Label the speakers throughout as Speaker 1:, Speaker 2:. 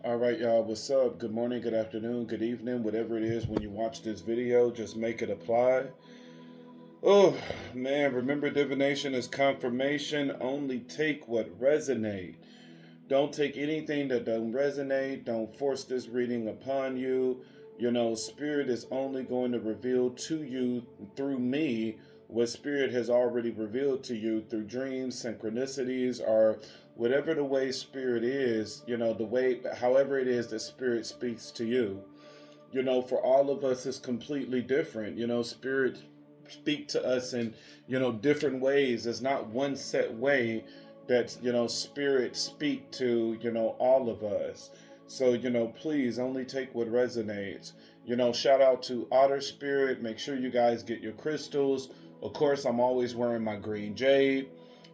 Speaker 1: All right, y'all, what's up? Good morning, good afternoon, good evening, whatever it is when you watch this video, just make it apply. Oh, man, remember divination is confirmation. Only take what resonate. Don't take anything that doesn't resonate. Don't force this reading upon you. Spirit is only going to reveal to you through me what Spirit has already revealed to you through dreams, synchronicities, or whatever the way Spirit is, the way, however it is that Spirit speaks to you. For all of us, it's completely different. Spirit speak to us in, different ways. There's not one set way that, Spirit speak to, all of us. So, please only take what resonates. Shout out to Otter Spirit. Make sure you guys get your crystals. Of course, I'm always wearing my green jade.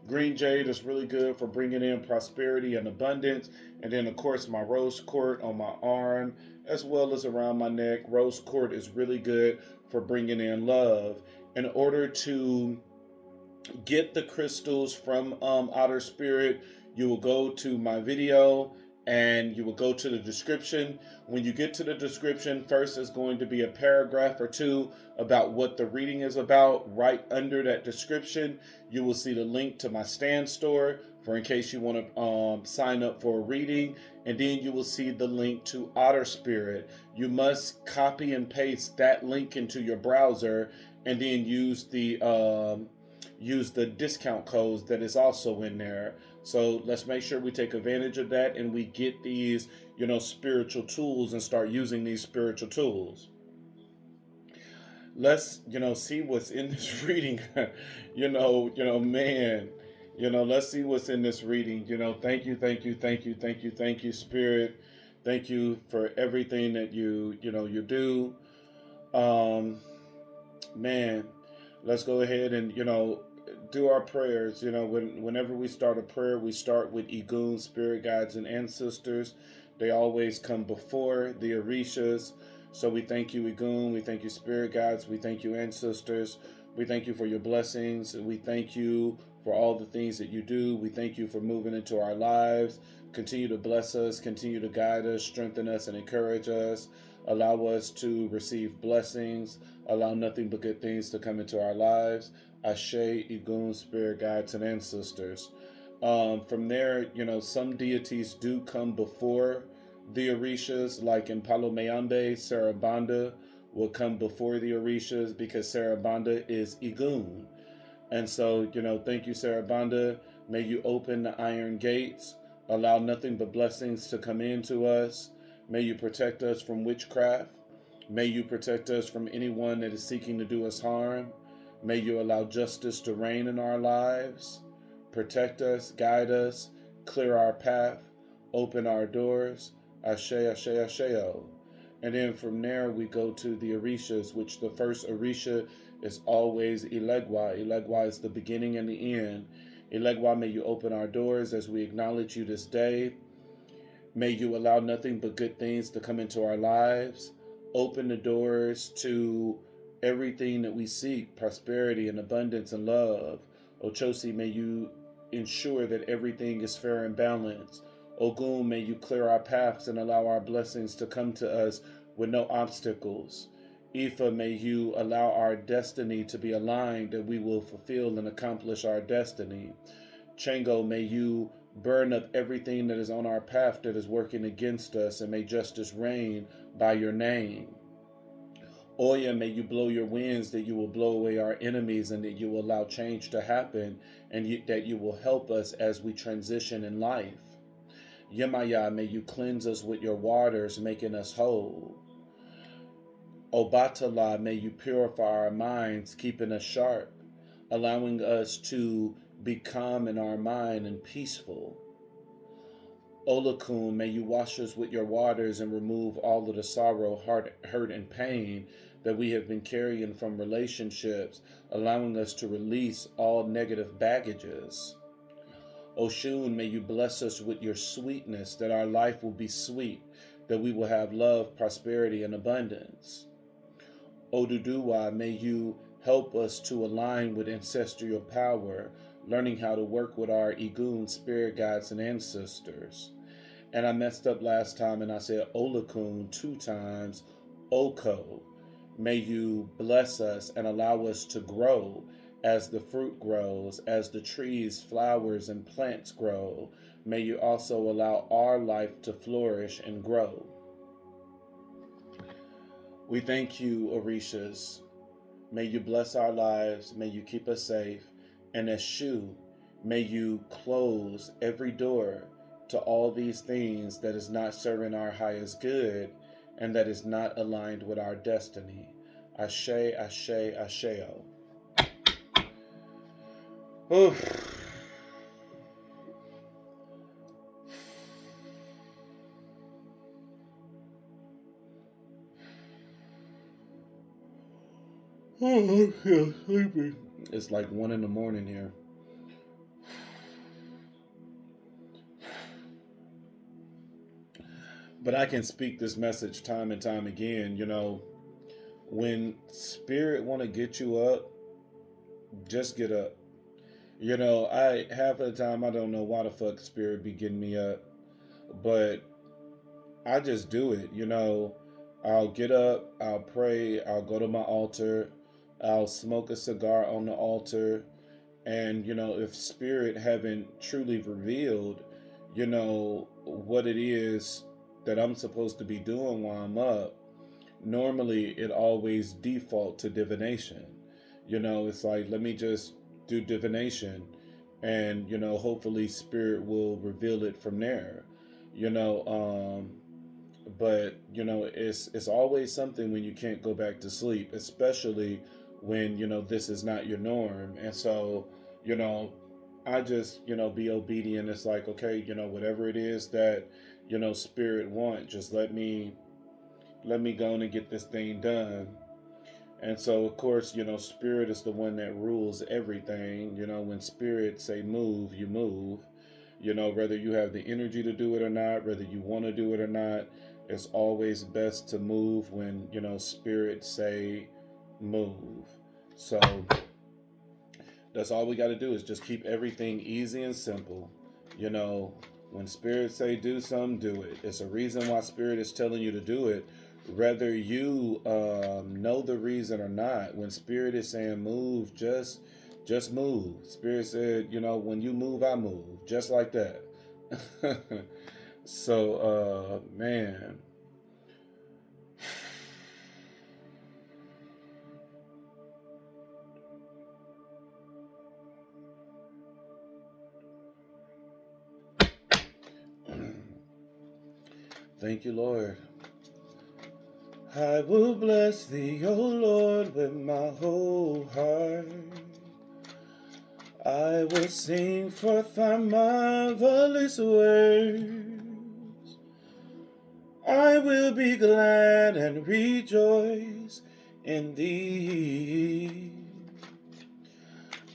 Speaker 1: Green jade is really good for bringing in prosperity and abundance. And then, of course, my rose quartz on my arm as well as around my neck. Rose quartz is really good for bringing in love. In order to get the crystals from Outer Spirit, you will go to my video and you will go to the description. When you get to the description, first is going to be a paragraph or two about what the reading is about. Right under that description, you will see the link to my stand store for in case you want to sign up for a reading. And then you will see the link to Otter Spirit. You must copy and paste that link into your browser and then use the discount codes that is also in there. So let's make sure we take advantage of that and we get these, spiritual tools and start using these spiritual tools. Let's, see what's in this reading. Man. Let's see what's in this reading. Thank you, thank you, thank you, thank you, thank you, Spirit. Thank you for everything that you do. Man, let's go ahead and do our prayers. Whenever we start a prayer, we start with Igun, spirit guides, and ancestors. They always come before the Orishas. So we thank you, Igun. We thank you, spirit guides. We thank you, ancestors. We thank you for your blessings. We thank you for all the things that you do. We thank you for moving into our lives. Continue to bless us, continue to guide us, strengthen us, and encourage us. Allow us to receive blessings. Allow nothing but good things to come into our lives. Ashe, Igun, spirit guides, and ancestors. From there, some deities do come before the Orishas, like in Palomayambe, Sarabanda will come before the Orishas because Sarabanda is Igun. And so, thank you, Sarabanda. May you open the iron gates, allow nothing but blessings to come into us. May you protect us from witchcraft. May you protect us from anyone that is seeking to do us harm. May you allow justice to reign in our lives. Protect us, guide us, clear our path, open our doors. Ashe, Ashe, Asheo. And then from there we go to the Orishas, which the first Orisha is always Ilegwa. Ilegwa is the beginning and the end. Ilegwa, may you open our doors as we acknowledge you this day. May you allow nothing but good things to come into our lives. Open the doors to everything that we seek, prosperity and abundance and love. Ochosi, may you ensure that everything is fair and balanced. Ogun, may you clear our paths and allow our blessings to come to us with no obstacles. Ifa, may you allow our destiny to be aligned that we will fulfill and accomplish our destiny. Chango, may you burn up everything that is on our path that is working against us, and may justice reign by your name. Oya, may you blow your winds that you will blow away our enemies and that you will allow change to happen and that you will help us as we transition in life. Yemaya, may you cleanse us with your waters, making us whole. Obatala, may you purify our minds, keeping us sharp, allowing us to be calm in our mind and peaceful. Olakun, may you wash us with your waters and remove all of the sorrow, hurt, and pain that we have been carrying from relationships, allowing us to release all negative baggages. Oshun, may you bless us with your sweetness, that our life will be sweet, that we will have love, prosperity, and abundance. Oduduwa, may you help us to align with ancestral power, learning how to work with our Igun, spirit guides, and ancestors. And I messed up last time and I said Olakun 2 times. Oko. May you bless us and allow us to grow as the fruit grows, as the trees, flowers, and plants grow. May you also allow our life to flourish and grow. We thank you, Orishas. May you bless our lives. May you keep us safe. And Eshu, may you close every door to all these things that is not serving our highest good and that is not aligned with our destiny. Ashe, Ashe, Asheo. Oof. Oh, I'm sleepy. It's like 1 in the morning here. But I can speak this message time and time again. When spirit want to get you up, just get up. I half of the time I don't know why the fuck spirit be getting me up, but I just do it. I'll get up, I'll pray, I'll go to my altar, I'll smoke a cigar on the altar, and if spirit haven't truly revealed, what it is that I'm supposed to be doing while I'm up, normally it always default to divination. It's like, let me just do divination, and hopefully spirit will reveal it from there. you know but it's always something when you can't go back to sleep, especially when this is not your norm. And so you know I just be obedient. It's like, okay, whatever it is that spirit want, just let me go and get this thing done. And so, of course, spirit is the one that rules everything. When spirit say move, you move. Whether you have the energy to do it or not, whether you want to do it or not, it's always best to move when, spirit say move. So that's all we got to do, is just keep everything easy and simple. When spirit say do something, do it. It's a reason why spirit is telling you to do it, whether you know the reason or not. When spirit is saying move, just move. Spirit said, when you move, I move, just like that. So man, thank you, Lord. I will bless thee, O Lord, with my whole heart. I will sing forth thy marvelous words. I will be glad and rejoice in thee.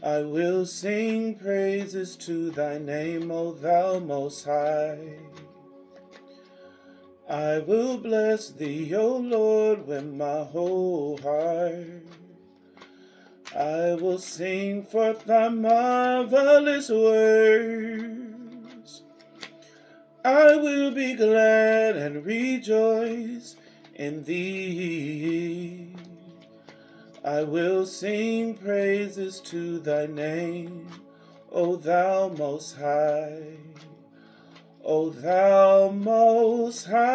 Speaker 1: I will sing praises to thy name, O thou most high. I will bless thee, O Lord, with my whole heart. I will sing forth thy marvelous words. I will be glad and rejoice in thee. I will sing praises to thy name, O thou most high. O thou most high,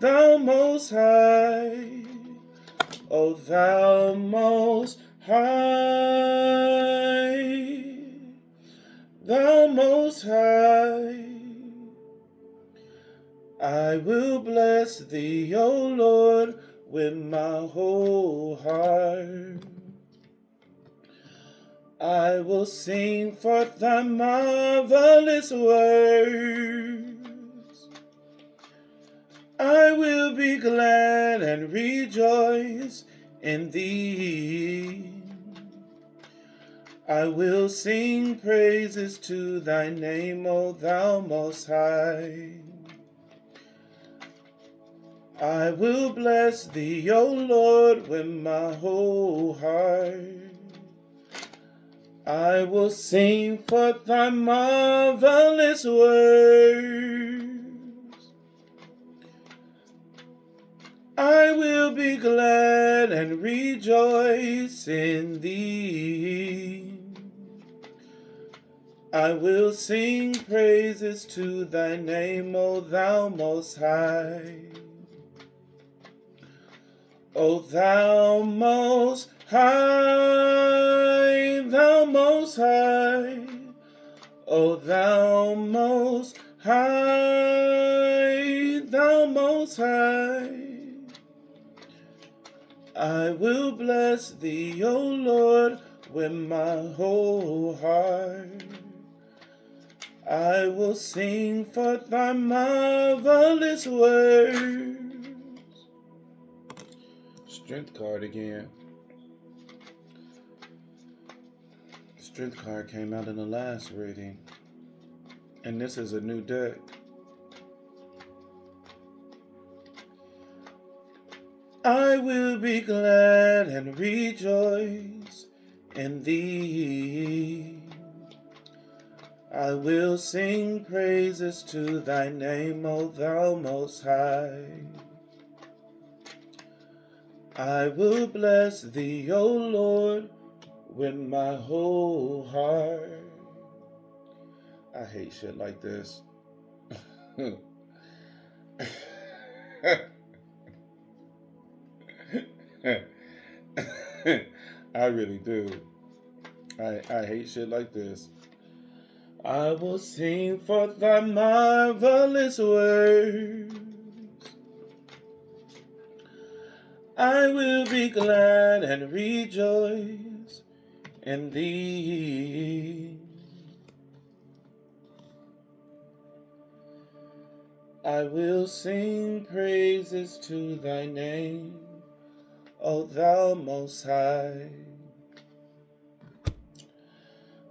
Speaker 1: thou most high, O thou most high, thou most high. I will bless thee, O Lord, with my whole heart. I will sing forth thy marvelous words. I will be glad and rejoice in thee. I will sing praises to thy name, O thou most high. I will bless thee, O Lord, with my whole heart. I will sing forth thy marvelous words. I will be glad and rejoice in thee. I will sing praises to thy name, O thou most high. O thou most high, thou most high. O thou most high, thou most high. I will bless thee, O Lord, with my whole heart. I will sing forth thy marvelous words. Strength card again. Strength card came out in the last reading. And this is a new deck. I will be glad and rejoice in thee. I will sing praises to thy name, O thou most high. I will bless thee, O Lord, with my whole heart. I hate shit like this. I really do. I hate shit like this. I will sing forth thy marvelous words. I will be glad and rejoice in thee. I will sing praises to thy name, O thou most high.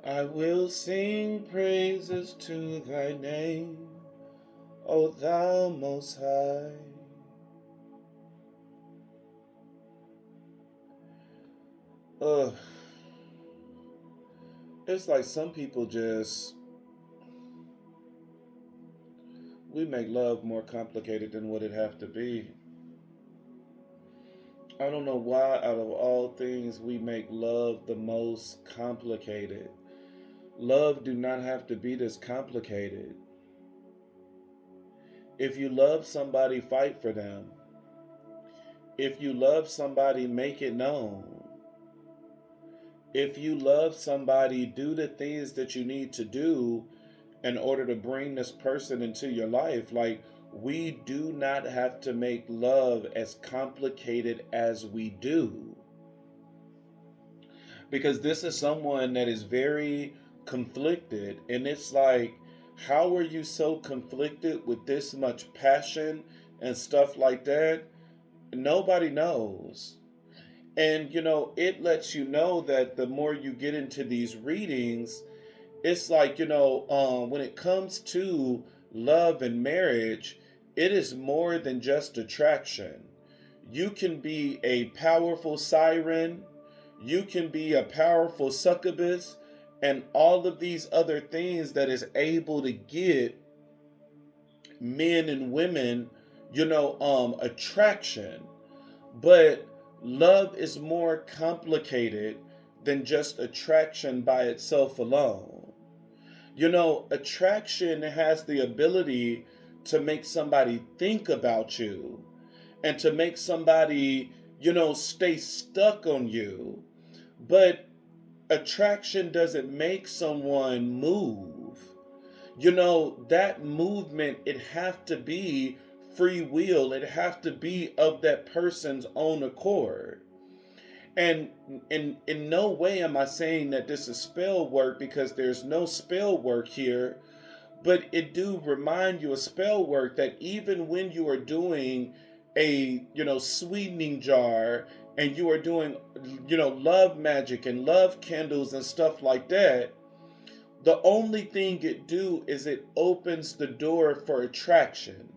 Speaker 1: I will sing praises to thy name, O thou most high. Ugh. It's like some people we make love more complicated than what it have to be. I don't know why out of all things we make love the most complicated. Love do not have to be this complicated. If you love somebody, fight for them. If you love somebody, make it known. If you love somebody, do the things that you need to do in order to bring this person into your life. Like, we do not have to make love as complicated as we do. Because this is someone that is very conflicted. And it's like, how are you so conflicted with this much passion and stuff like that? Nobody knows. And, it lets you know that the more you get into these readings, it's like, when it comes to love and marriage, it is more than just attraction. You can be a powerful siren, you can be a powerful succubus, and all of these other things that is able to get men and women, attraction. But love is more complicated than just attraction by itself alone. Attraction has the ability to make somebody think about you and to make somebody, stay stuck on you. But attraction doesn't make someone move. That movement, it have to be free will. It have to be of that person's own accord. And in no way am I saying that this is spell work, because there's no spell work here. But it do remind you of spell work, that even when you are doing a, sweetening jar, and you are doing, love magic and love candles and stuff like that, the only thing it do is it opens the door for attraction.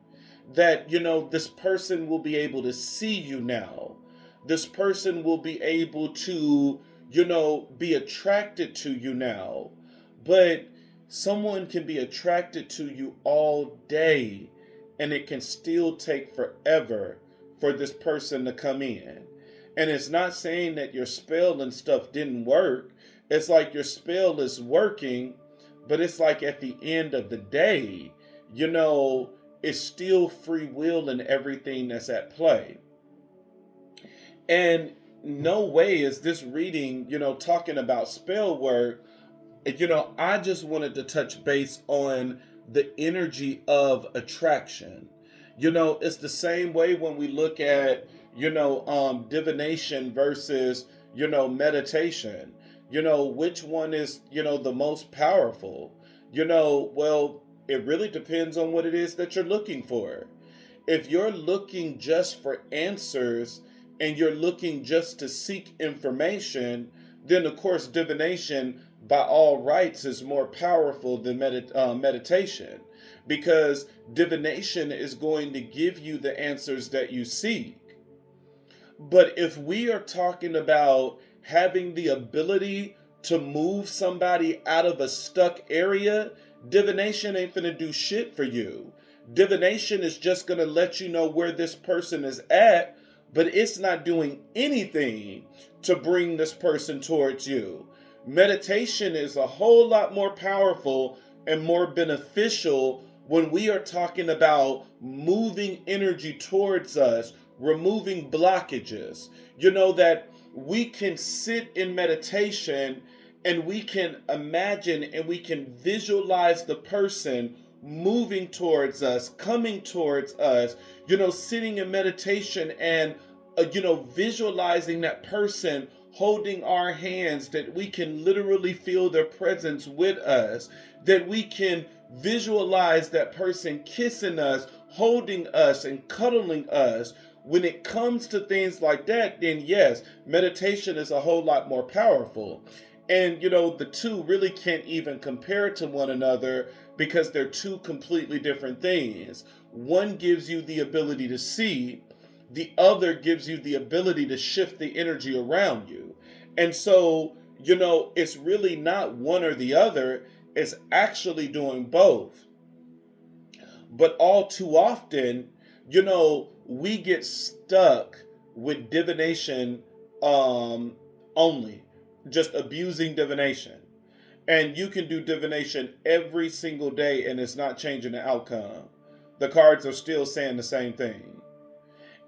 Speaker 1: That, this person will be able to see you now. This person will be able to, be attracted to you now. But someone can be attracted to you all day, and it can still take forever for this person to come in. And it's not saying that your spell and stuff didn't work. It's like your spell is working, but it's like at the end of the day, it's still free will and everything that's at play. And no way is this reading, talking about spell work. I just wanted to touch base on the energy of attraction. It's the same way when we look at, divination versus, meditation. Which one is, the most powerful? Well, it really depends on what it is that you're looking for. If you're looking just for answers and you're looking just to seek information, then of course divination by all rights is more powerful than meditation, because divination is going to give you the answers that you seek. But if we are talking about having the ability to move somebody out of a stuck area, divination ain't gonna do shit for you. Divination is just gonna let you know where this person is at, but it's not doing anything to bring this person towards you. Meditation is a whole lot more powerful and more beneficial when we are talking about moving energy towards us, removing blockages. That we can sit in meditation and we can imagine and we can visualize the person moving towards us, coming towards us, sitting in meditation and, visualizing that person holding our hands, that we can literally feel their presence with us, that we can visualize that person kissing us, holding us, and cuddling us. When it comes to things like that, then yes, meditation is a whole lot more powerful. And, the two really can't even compare to one another because they're two completely different things. One gives you the ability to see, the other gives you the ability to shift the energy around you. And so, it's really not one or the other, it's actually doing both. But all too often, we get stuck with divination only, just abusing divination. And you can do divination every single day and it's not changing the outcome. The cards are still saying the same thing.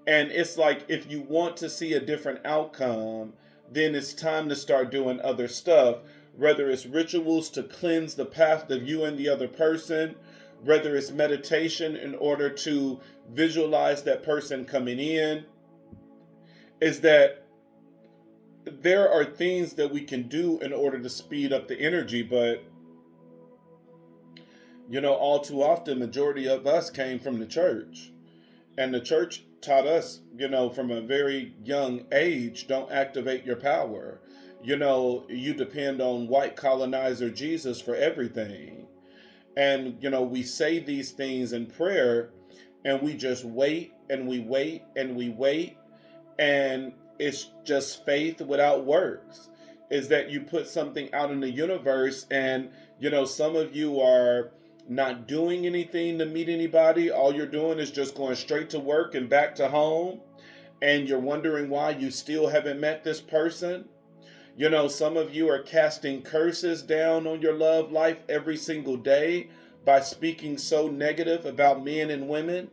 Speaker 1: And it's like, if you want to see a different outcome, then it's time to start doing other stuff, whether it's rituals to cleanse the path of you and the other person, whether it's meditation in order to visualize that person coming in. Is that there are things that we can do in order to speed up the energy, but all too often, majority of us came from the church, and the church taught us, from a very young age, don't activate your power. You depend on white colonizer Jesus for everything. And, we say these things in prayer and we just wait and we wait and we wait. And it's just faith without works. Is that you put something out in the universe and, some of you are not doing anything to meet anybody. All you're doing is just going straight to work and back to home. And you're wondering why you still haven't met this person. Some of you are casting curses down on your love life every single day by speaking so negative about men and women.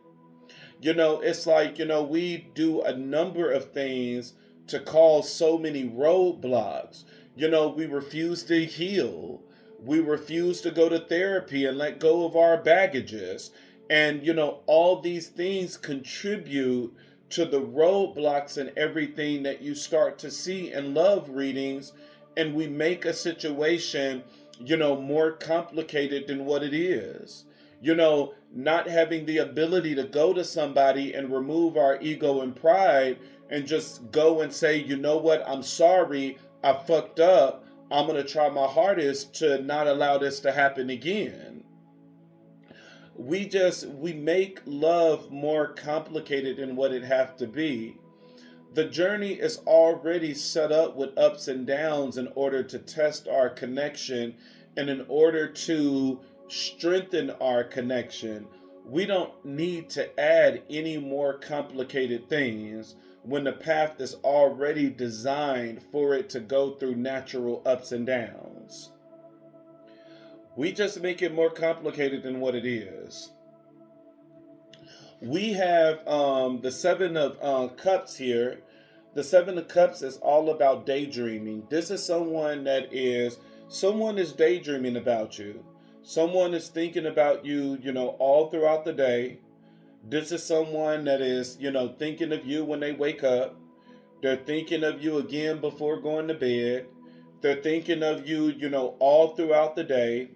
Speaker 1: It's like, we do a number of things to cause so many roadblocks. We refuse to heal. We refuse to go to therapy and let go of our baggages. And, all these things contribute to the roadblocks and everything that you start to see in love readings. And we make a situation, more complicated than what it is. Not having the ability to go to somebody and remove our ego and pride and just go and say, you know what, I'm sorry, I fucked up. I'm going to try my hardest to not allow this to happen again. We make love more complicated than what it have to be. The journey is already set up with ups and downs in order to test our connection and in order to strengthen our connection. We don't need to add any more complicated things when the path is already designed for it to go through natural ups and downs. We just make it more complicated than what it is. We have the Seven of Cups here. The Seven of Cups is all about daydreaming. This is someone is daydreaming about you. Someone is thinking about you, all throughout the day. This is someone that is, thinking of you when they wake up. They're thinking of you again before going to bed. They're thinking of you, all throughout the day.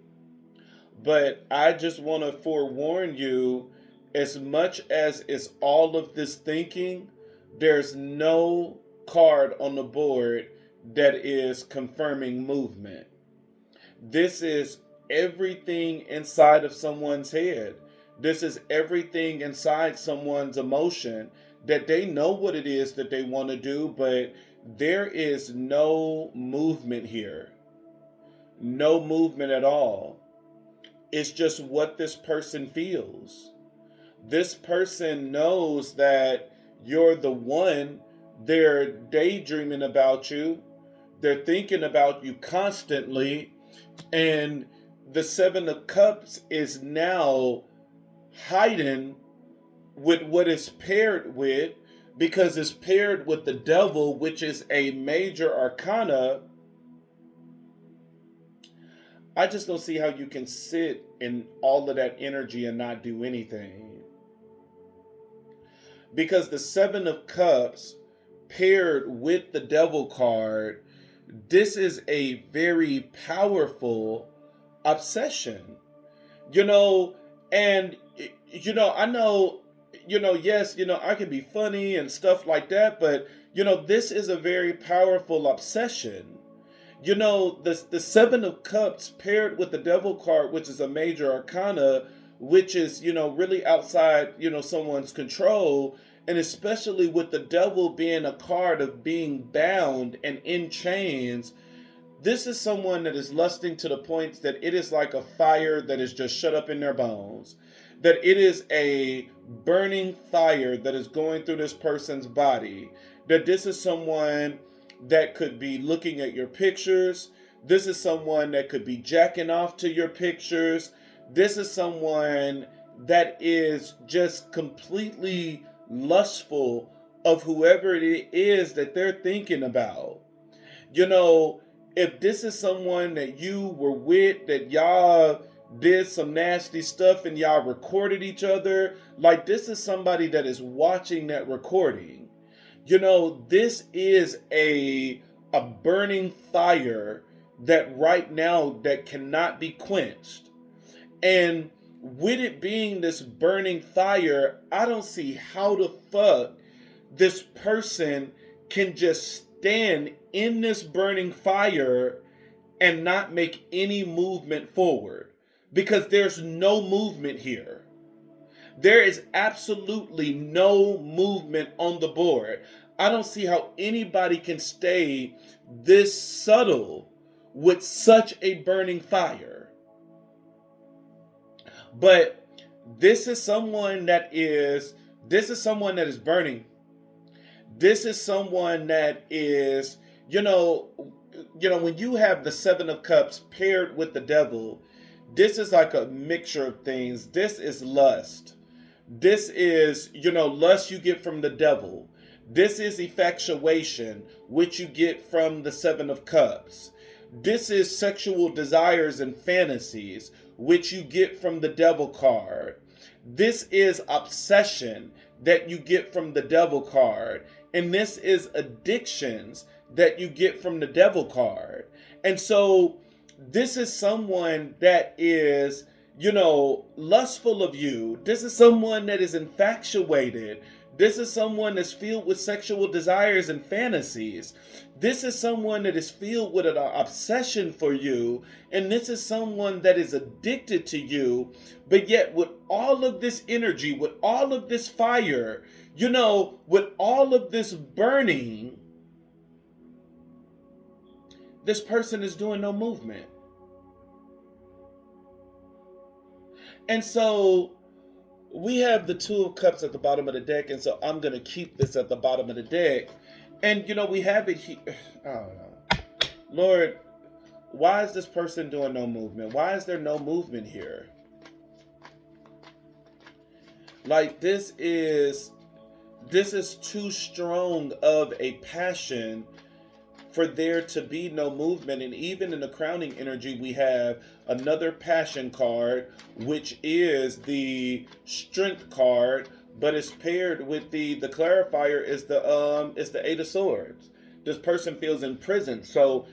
Speaker 1: But I just want to forewarn you, as much as it's all of this thinking, there's no card on the board that is confirming movement. This is everything inside of someone's head. This is everything inside someone's emotion, that they know what it is that they want to do, but there is no movement here. No movement at all. It's just what this person feels. This person knows that you're the one. They're daydreaming about you. They're thinking about you constantly. And the Seven of Cups is now hiding with what is paired with, because it's paired with the Devil, which is a major arcana. I just don't see how you can sit in all of that energy and not do anything. Because the Seven of Cups paired with the Devil card, this is a very powerful obsession. And I know, yes, I can be funny and stuff like that, but this is a very powerful obsession. The Seven of Cups paired with the Devil card, which is a major arcana, which is, really outside, someone's control. And especially with the Devil being a card of being bound and in chains, this is someone that is lusting to the point that it is like a fire that is just shut up in their bones. That it is a burning fire that is going through this person's body. That this is someone that could be looking at your pictures. This is someone that could be jacking off to your pictures. This is someone that is just completely lustful of whoever it is that they're thinking about. If this is someone that you were with, that y'all did some nasty stuff and y'all recorded each other, like, this is somebody that is watching that recording. This is a burning fire that right now that cannot be quenched. And with it being this burning fire, I don't see how the fuck this person can just stand in this burning fire and not make any movement forward. Because there's no movement here. There is absolutely no movement on the board. I don't see how anybody can stay this subtle with such a burning fire. But this is someone that is burning. This is someone that is, when you have the Seven of Cups paired with the Devil, this is like a mixture of things. This is lust. This is, lust you get from the Devil. This is infatuation, which you get from the Seven of Cups. This is sexual desires and fantasies, which you get from the Devil card. This is obsession that you get from the Devil card. And this is addictions that you get from the Devil card. And so this is someone that is, lustful of you. This is someone that is infatuated. This is someone that's filled with sexual desires and fantasies. This is someone that is filled with an obsession for you. And this is someone that is addicted to you. But yet, with all of this energy, with all of this fire, with all of this burning, this person is doing no movement. And so we have the Two of Cups at the bottom of the deck, and so I'm going to keep this at the bottom of the deck. And, we have it here. I don't know. Lord, why is this person doing no movement? Why is there no movement here? Like, this is too strong of a passion for there to be no movement. And even in the crowning energy, we have another passion card, which is the strength card, but it's paired with the clarifier is the Eight of Swords. This person feels imprisoned. So,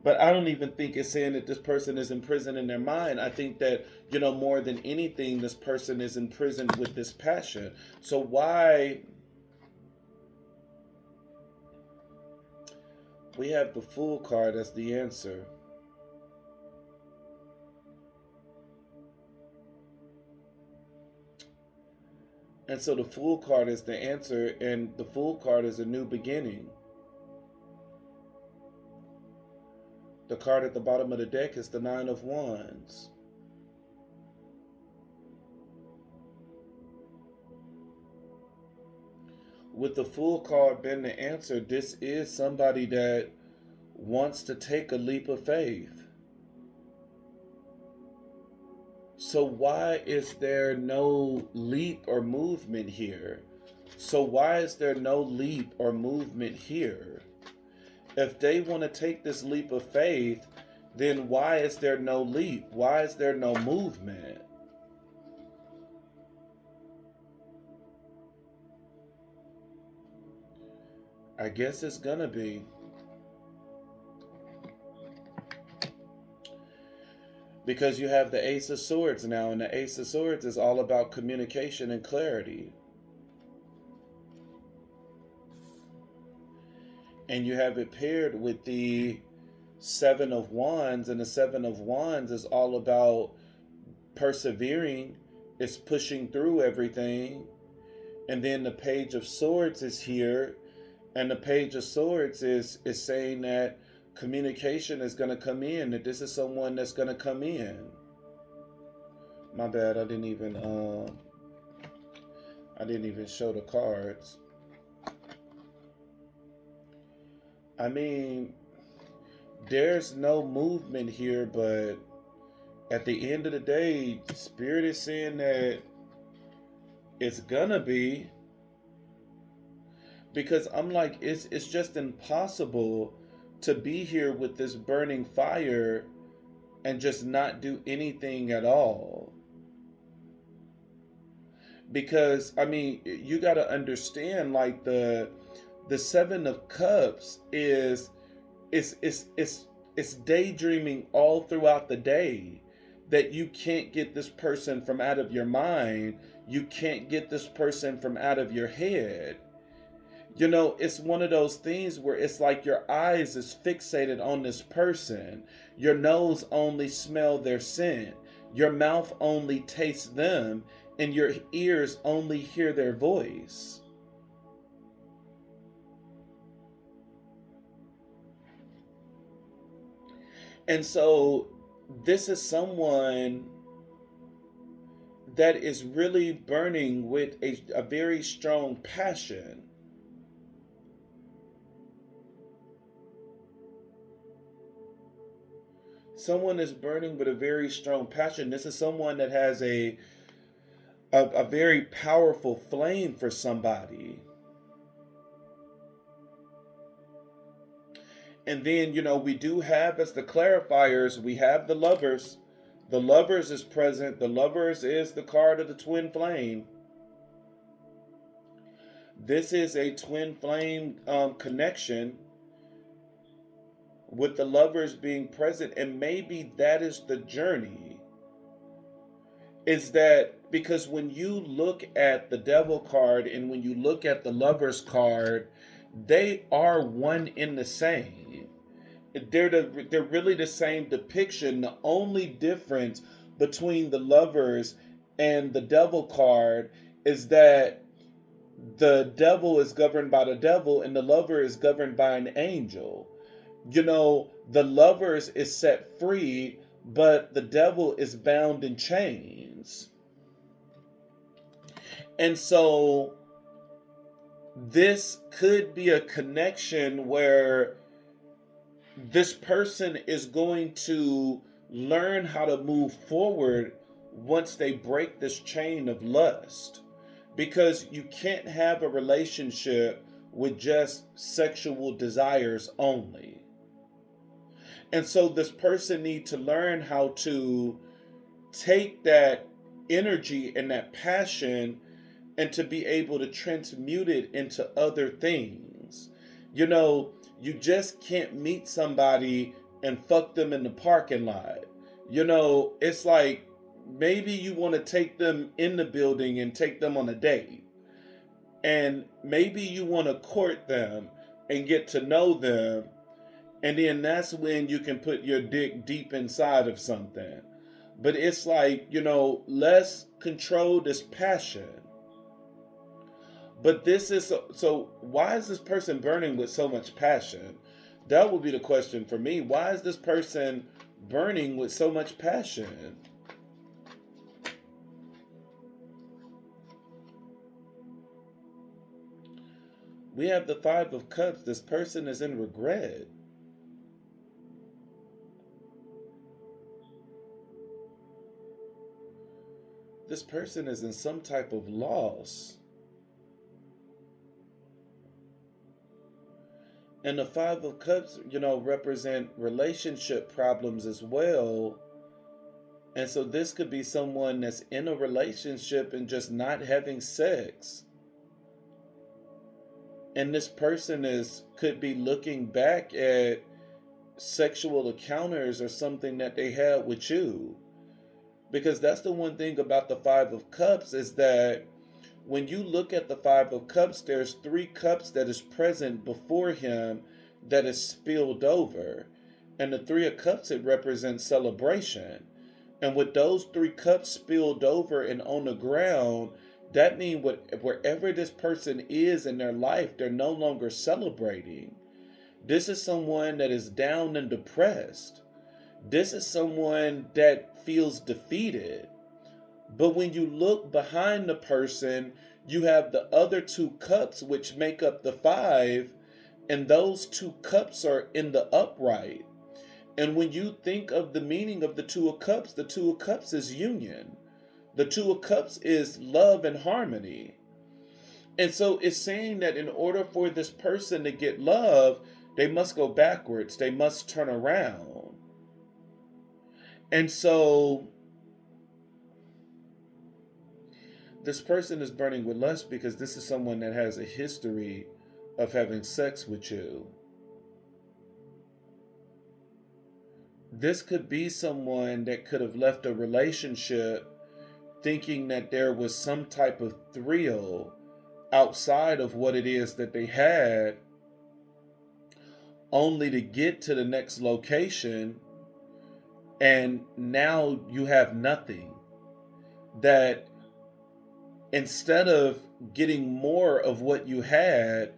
Speaker 1: but I don't even think it's saying that this person is imprisoned in their mind. I think that, more than anything, this person is imprisoned with this passion. So why? We have the Fool card as the answer. And so the Fool card is the answer, and the Fool card is a new beginning. The card at the bottom of the deck is the Nine of Wands. With the Fool card being the answer, this is somebody that wants to take a leap of faith. So why is there no leap or movement here? So why is there no leap or movement here? If they want to take this leap of faith, then why is there no leap? Why is there no movement? I guess it's gonna be. Because you have the Ace of Swords now, and the Ace of Swords is all about communication and clarity. And you have it paired with the Seven of Wands, and the Seven of Wands is all about persevering. It's pushing through everything. And then the Page of Swords is here, and the Page of Swords is saying that communication is going to come in, that this is someone that's going to come in. My bad, I didn't even show the cards. I mean, there's no movement here, but at the end of the day, Spirit is saying that it's gonna be. Because I'm like, it's just impossible to be here with this burning fire and just not do anything at all. Because, I mean, you got to understand, like, the Seven of Cups is daydreaming all throughout the day, that you can't get this person from out of your mind. You can't get this person from out of your head. It's one of those things where it's like your eyes is fixated on this person. Your nose only smell their scent. Your mouth only tastes them, and your ears only hear their voice. And so this is someone that is really burning with a very strong passion. Someone is burning with a very strong passion. This is someone that has a very powerful flame for somebody. And then, we do have as the clarifiers, we have the Lovers. The Lovers is present. The Lovers is the card of the twin flame. This is a twin flame connection, with the Lovers being present, and maybe that is the journey. is that because when you look at the devil card and when you look at the lovers card, they are one in the same. They're really the same depiction. The only difference between the lovers and the devil card is that the devil is governed by the devil and the lover is governed by an angel. The lovers is set free, but the devil is bound in chains. And so this could be a connection where this person is going to learn how to move forward once they break this chain of lust. Because you can't have a relationship with just sexual desires only. And so this person needs to learn how to take that energy and that passion and to be able to transmute it into other things. You just can't meet somebody and fuck them in the parking lot. It's like maybe you want to take them in the building and take them on a date. And maybe you want to court them and get to know them. And then that's when you can put your dick deep inside of something. But it's like, let's control this passion. But this is so why is this person burning with so much passion? That would be the question for me. Why is this person burning with so much passion? We have the Five of Cups. This person is in regret. This person is in some type of loss. And the Five of Cups, represent relationship problems as well. And so this could be someone that's in a relationship and just not having sex. And this person could be looking back at sexual encounters or something that they had with you. Because that's the one thing about the Five of Cups is that when you look at the Five of Cups, there's 3 cups that is present before him that is spilled over. And the 3 of Cups, it represents celebration. And with those 3 cups spilled over and on the ground, that means wherever this person is in their life, they're no longer celebrating. This is someone that is down and depressed. This is someone that feels defeated. But when you look behind the person, you have the other 2 cups which make up the 5, and those 2 cups are in the upright. And when you think of the meaning of the 2 of Cups, the 2 of Cups is union. The 2 of Cups is love and harmony. And so it's saying that in order for this person to get love, they must go backwards. They must turn around. And so this person is burning with lust because this is someone that has a history of having sex with you. This could be someone that could have left a relationship thinking that there was some type of thrill outside of what it is that they had, only to get to the next location and now you have nothing. That instead of getting more of what you had,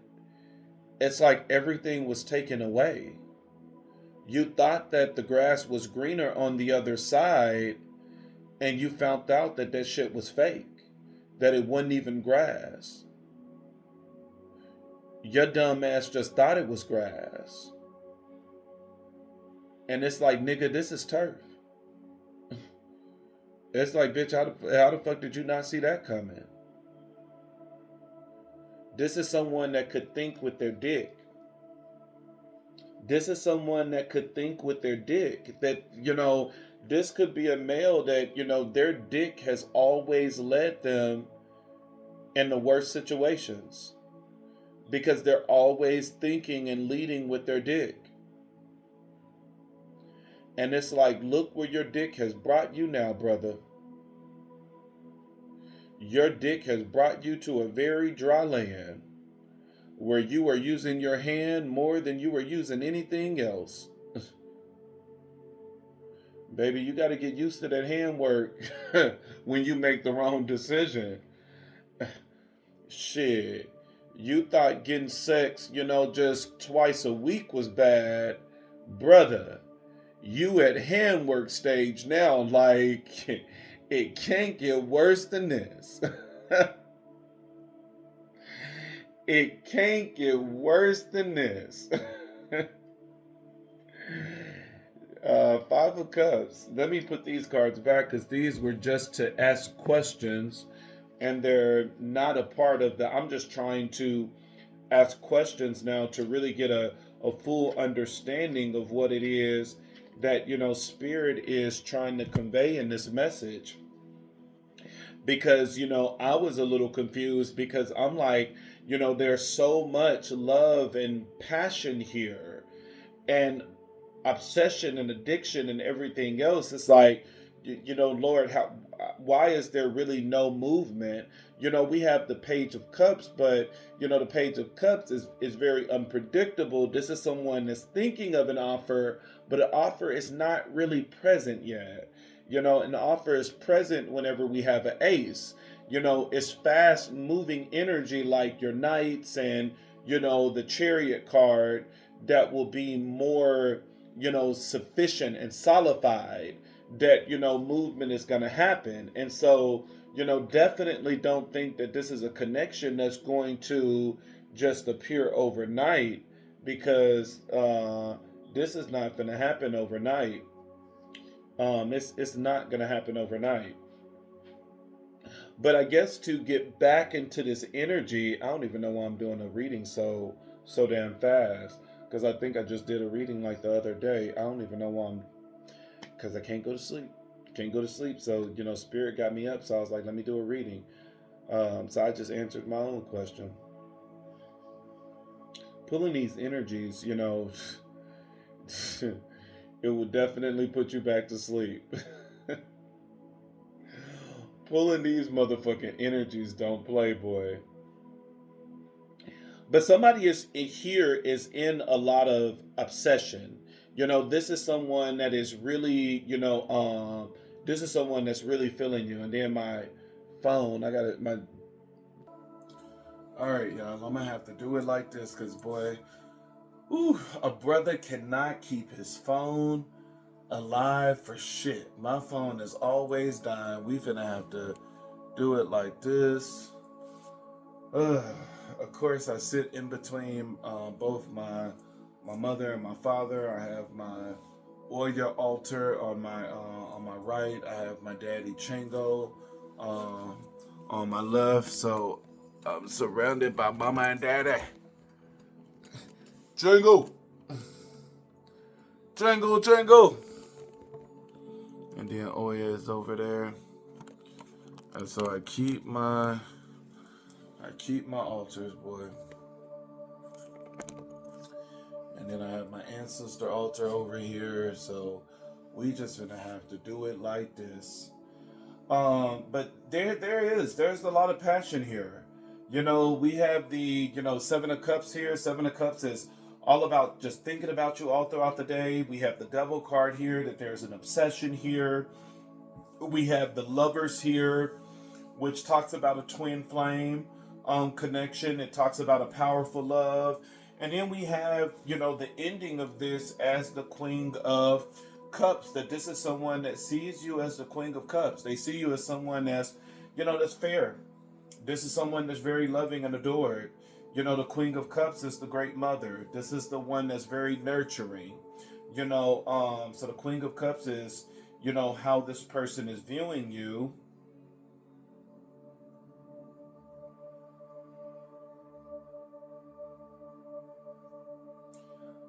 Speaker 1: it's like everything was taken away. You thought that the grass was greener on the other side, and you found out that that shit was fake, that it wasn't even grass. Your dumb ass just thought it was grass. And it's like, nigga, this is turf. It's like, bitch, how the fuck did you not see that coming? This is someone that could think with their dick. This is someone that could think with their dick. That, this could be a male that, their dick has always led them in the worst situations. Because they're always thinking and leading with their dick. And it's like, look where your dick has brought you now, brother. Your dick has brought you to a very dry land where you are using your hand more than you are using anything else. Baby, you got to get used to that hand work when you make the wrong decision. Shit. You thought getting sex, just twice a week was bad. Brother, you at handwork stage now. Like, it can't get worse than this. It can't get worse than this. Five of Cups. Let me put these cards back because these were just to ask questions and they're not a part of the. I'm just trying to ask questions now to really get a full understanding of what it is that, Spirit is trying to convey in this message. Because, I was a little confused because I'm like, there's so much love and passion here. And obsession and addiction and everything else. It's like, Lord, why is there really no movement? We have the Page of Cups, but the Page of Cups is very unpredictable. This is someone that's thinking of an offer, but an offer is not really present yet. An offer is present whenever we have an ace. It's fast moving energy like your knights and the Chariot card that will be more sufficient and solidified that, movement is going to happen. And so, definitely don't think that this is a connection that's going to just appear overnight because this is not going to happen overnight. It's not going to happen overnight. But I guess to get back into this energy, I don't even know why I'm doing a reading so damn fast. Because I think I just did a reading like the other day. I don't even know why because I can't go to sleep. Can't go to sleep. So, Spirit got me up. So I was like, let me do a reading. So I just answered my own question. Pulling these energies, it will definitely put you back to sleep. Pulling these motherfucking energies don't play, boy. But somebody is here is in a lot of obsession. This is someone that is really, this is someone that's really feeling you. And then my phone, I got it. All right, y'all. I'm gonna have to do it like this, cause boy, a brother cannot keep his phone alive for shit. My phone is always dying. We finna have to do it like this. Of course, I sit in between both my mother and my father. I have my Oya altar on my right. I have my daddy Chango on my left. So I'm surrounded by mama and daddy. Chango, Chango, Chango. And then Oya is over there. And so I keep my altars, boy. And then I have my ancestor altar over here. So we just gonna have to do it like this. But there's a lot of passion here. We have the, Seven of Cups here. Seven of Cups is all about just thinking about you all throughout the day. We have the Devil card here, that there's an obsession here. We have the Lovers here, which talks about a twin flame connection. It talks about a powerful love. And then we have, the ending of this as the Queen of Cups, that this is someone that sees you as the Queen of Cups. They see you as someone that's, that's fair. This is someone that's very loving and adored. The Queen of Cups is the great mother. This is the one that's very nurturing. So the Queen of Cups is, how this person is viewing you.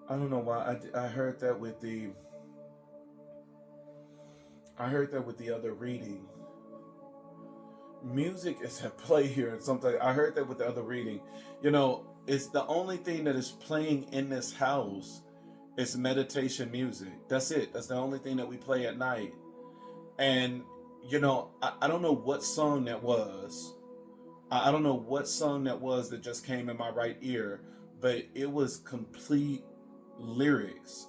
Speaker 1: I don't know why I heard that with the other reading. Music is at play here and something. I heard that with the other reading. It's the only thing that is playing in this house is meditation music. That's it. That's the only thing that we play at night. And I don't know what song that was. I don't know what song that was that just came in my right ear, but it was complete lyrics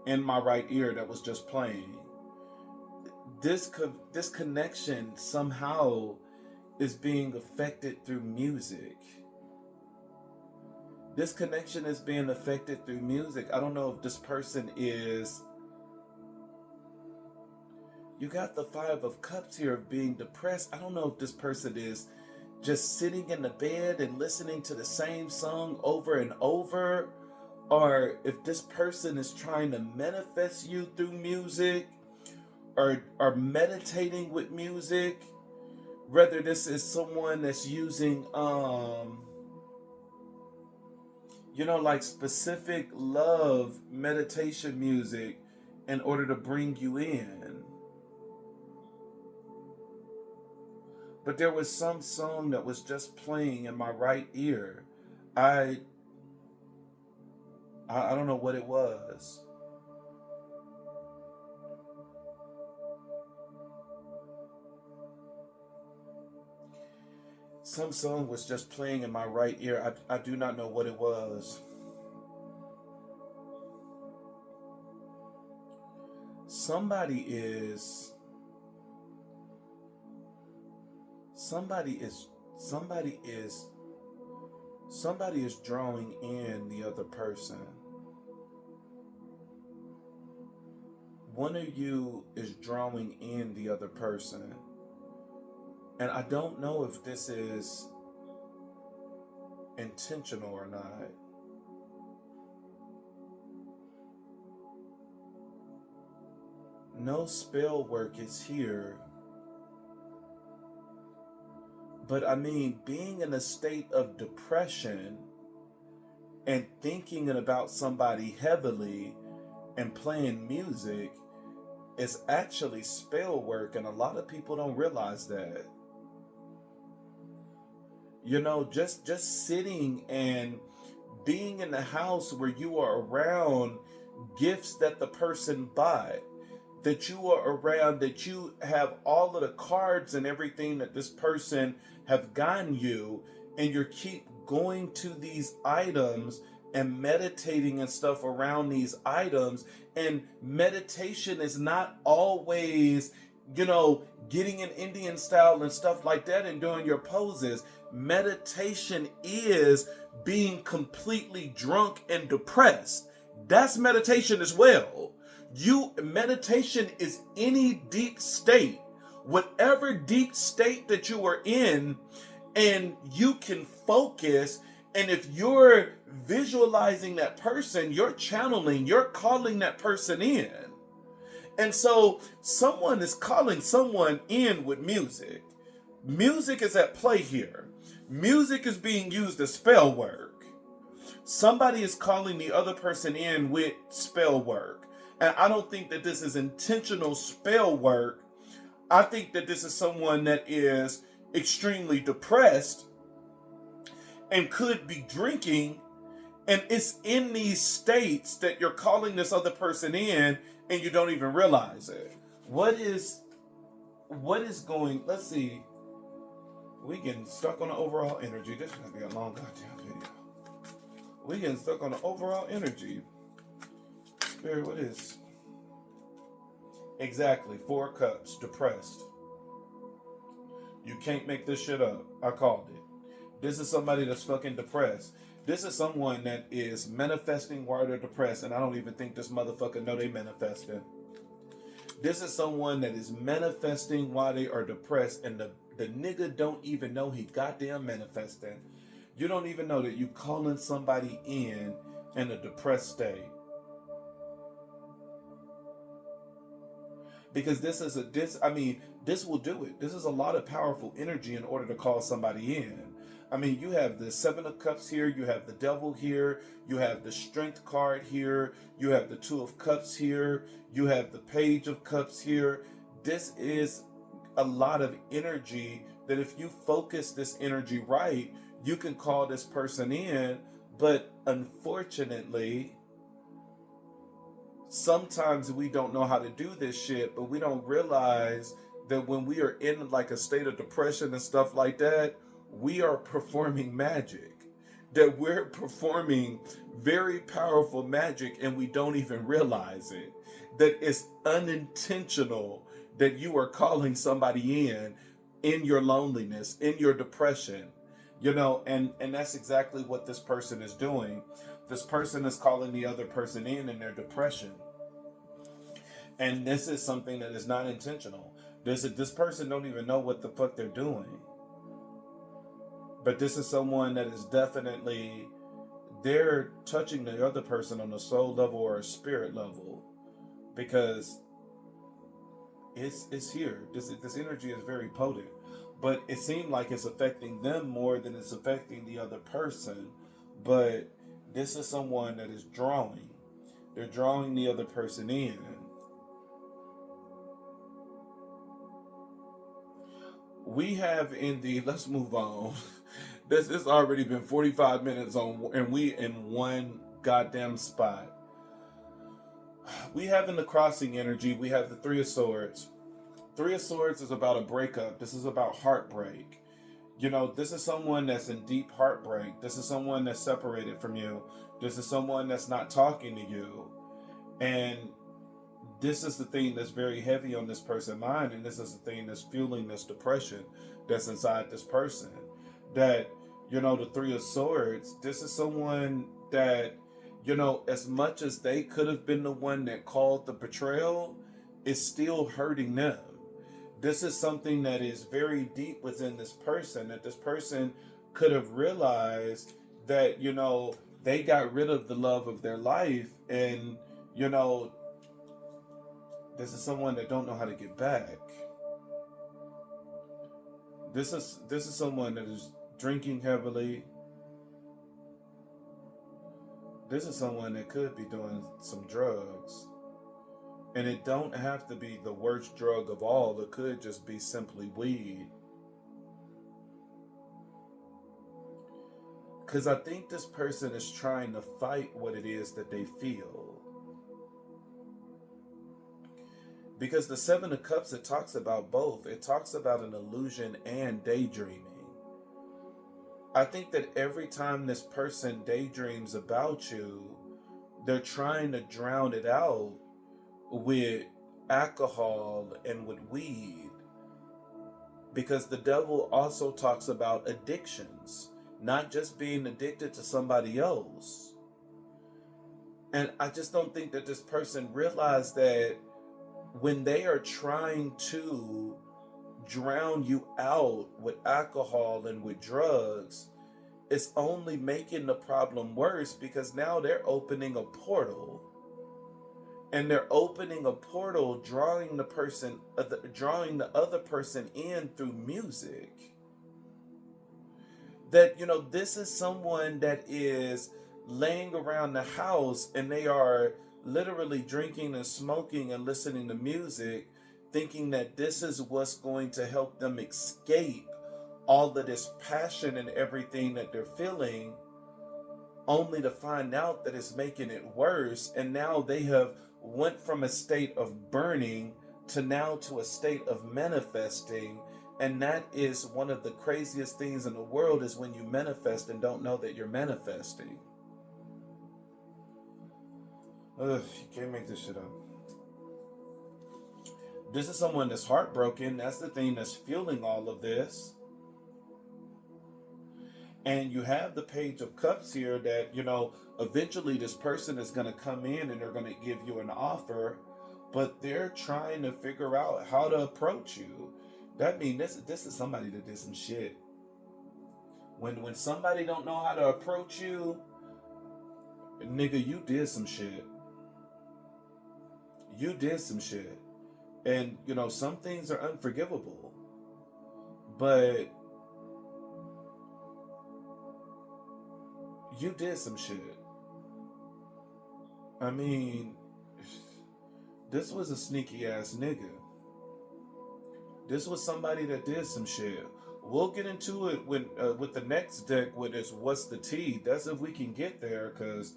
Speaker 1: in my right ear that was just playing. This connection somehow is being affected through music. This connection is being affected through music. I don't know if this person is. You got the Five of Cups here of being depressed. I don't know if this person is just sitting in the bed and listening to the same song over and over, or if this person is trying to manifest you through music, or meditating with music. Whether this is someone that's using like specific love meditation music in order to bring you in. But there was some song that was just playing in my right ear. I don't know what it was. Some song was just playing in my right ear. I do not know what it was. Somebody is drawing in the other person. One of you is drawing in the other person. And I don't know if this is intentional or not. No spell work is here. But I mean, being in a state of depression and thinking about somebody heavily and playing music is actually spell work, and a lot of people don't realize that. Just sitting and being in the house where you are around gifts that the person bought, that you are around, that you have all of the cards and everything that this person have gotten you, and you keep going to these items and meditating and stuff around these items. And meditation is not always, getting in Indian style and stuff like that and doing your poses. Meditation is being completely drunk and depressed. That's meditation as well. Meditation is any deep state, whatever deep state that you are in, and you can focus. And if you're visualizing that person, you're channeling, you're calling that person in. And so someone is calling someone in with music. Music is at play here. Music is being used as spell work. Somebody is calling the other person in with spell work. And I don't think that this is intentional spell work. I think that this is someone that is extremely depressed and could be drinking. And it's in these states that you're calling this other person in and you don't even realize it. What is going, let's see. We getting stuck on the overall energy. This is going to be a long goddamn video. We getting stuck on the overall energy. Spirit, what is? Exactly, 4 cups, depressed. You can't make this shit up. I called it. This is somebody that's fucking depressed. This is someone that is manifesting while they're depressed, and I don't even think this motherfucker know they manifesting. This is someone that is manifesting while they are depressed, and the nigga don't even know he goddamn manifesting. You don't even know that you calling somebody in a depressed state. Because this will do it. This is a lot of powerful energy in order to call somebody in. I mean, you have the 7 of Cups here, you have the Devil here, you have the Strength card here, you have the 2 of Cups here, you have the Page of Cups here. This is a lot of energy that if you focus this energy right, you can call this person in. But unfortunately, sometimes we don't know how to do this shit, but we don't realize that when we are in like a state of depression and stuff like that, we are performing magic. That we're performing very powerful magic and we don't even realize it. That it's unintentional that you are calling somebody in your loneliness, in your depression. And that's exactly what this person is doing. This person is calling the other person in their depression. And this is something that is not intentional. This person don't even know what the fuck they're doing. But this is someone that is definitely, they're touching the other person on a soul level or a spirit level, because it's here. This energy is very potent, but it seemed like it's affecting them more than it's affecting the other person. But this is someone that is drawing. They're drawing the other person in. We have in the, let's move on. This has already been 45 minutes on, and we in one goddamn spot. We have in the crossing energy, we have the Three of Swords. Three of Swords is about a breakup. This is about heartbreak. This is someone that's in deep heartbreak. This is someone that's separated from you. This is someone that's not talking to you. And this is the thing that's very heavy on this person's mind, and this is the thing that's fueling this depression that's inside this person. That, the Three of Swords, this is someone that, as much as they could have been the one that called the betrayal, it's still hurting them. This is something that is very deep within this person, that this person could have realized that, they got rid of the love of their life, and, this is someone that don't know how to get back. This is someone that is drinking heavily. This is someone that could be doing some drugs. And it don't have to be the worst drug of all. It could just be simply weed. Because I think this person is trying to fight what it is that they feel. Because the Seven of Cups, it talks about both. It talks about an illusion and daydreaming. I think that every time this person daydreams about you, they're trying to drown it out with alcohol and with weed. Because the devil also talks about addictions, not just being addicted to somebody else. And I just don't think that this person realized that when they are trying to drown you out with alcohol and with drugs, it's only making the problem worse, because now they're opening a portal. And they're opening a portal, drawing the other person in through music. That, this is someone that is laying around the house and they are literally drinking and smoking and listening to music, thinking that this is what's going to help them escape all of this passion and everything that they're feeling, only to find out that it's making it worse. And now they have went from a state of burning to a state of manifesting. And that is one of the craziest things in the world, is when you manifest and don't know that you're manifesting. Ugh, you can't make this shit up. This is someone that's heartbroken. That's the thing that's fueling all of this. And you have the Page of Cups here that, eventually this person is going to come in and they're going to give you an offer, but they're trying to figure out how to approach you. That means this is somebody that did some shit. When somebody don't know how to approach you, nigga, you did some shit. You did some shit. And, some things are unforgivable. But you did some shit. I mean, this was a sneaky ass nigga. This was somebody that did some shit. We'll get into it with the next deck, with this what's the tea. That's if we can get there, because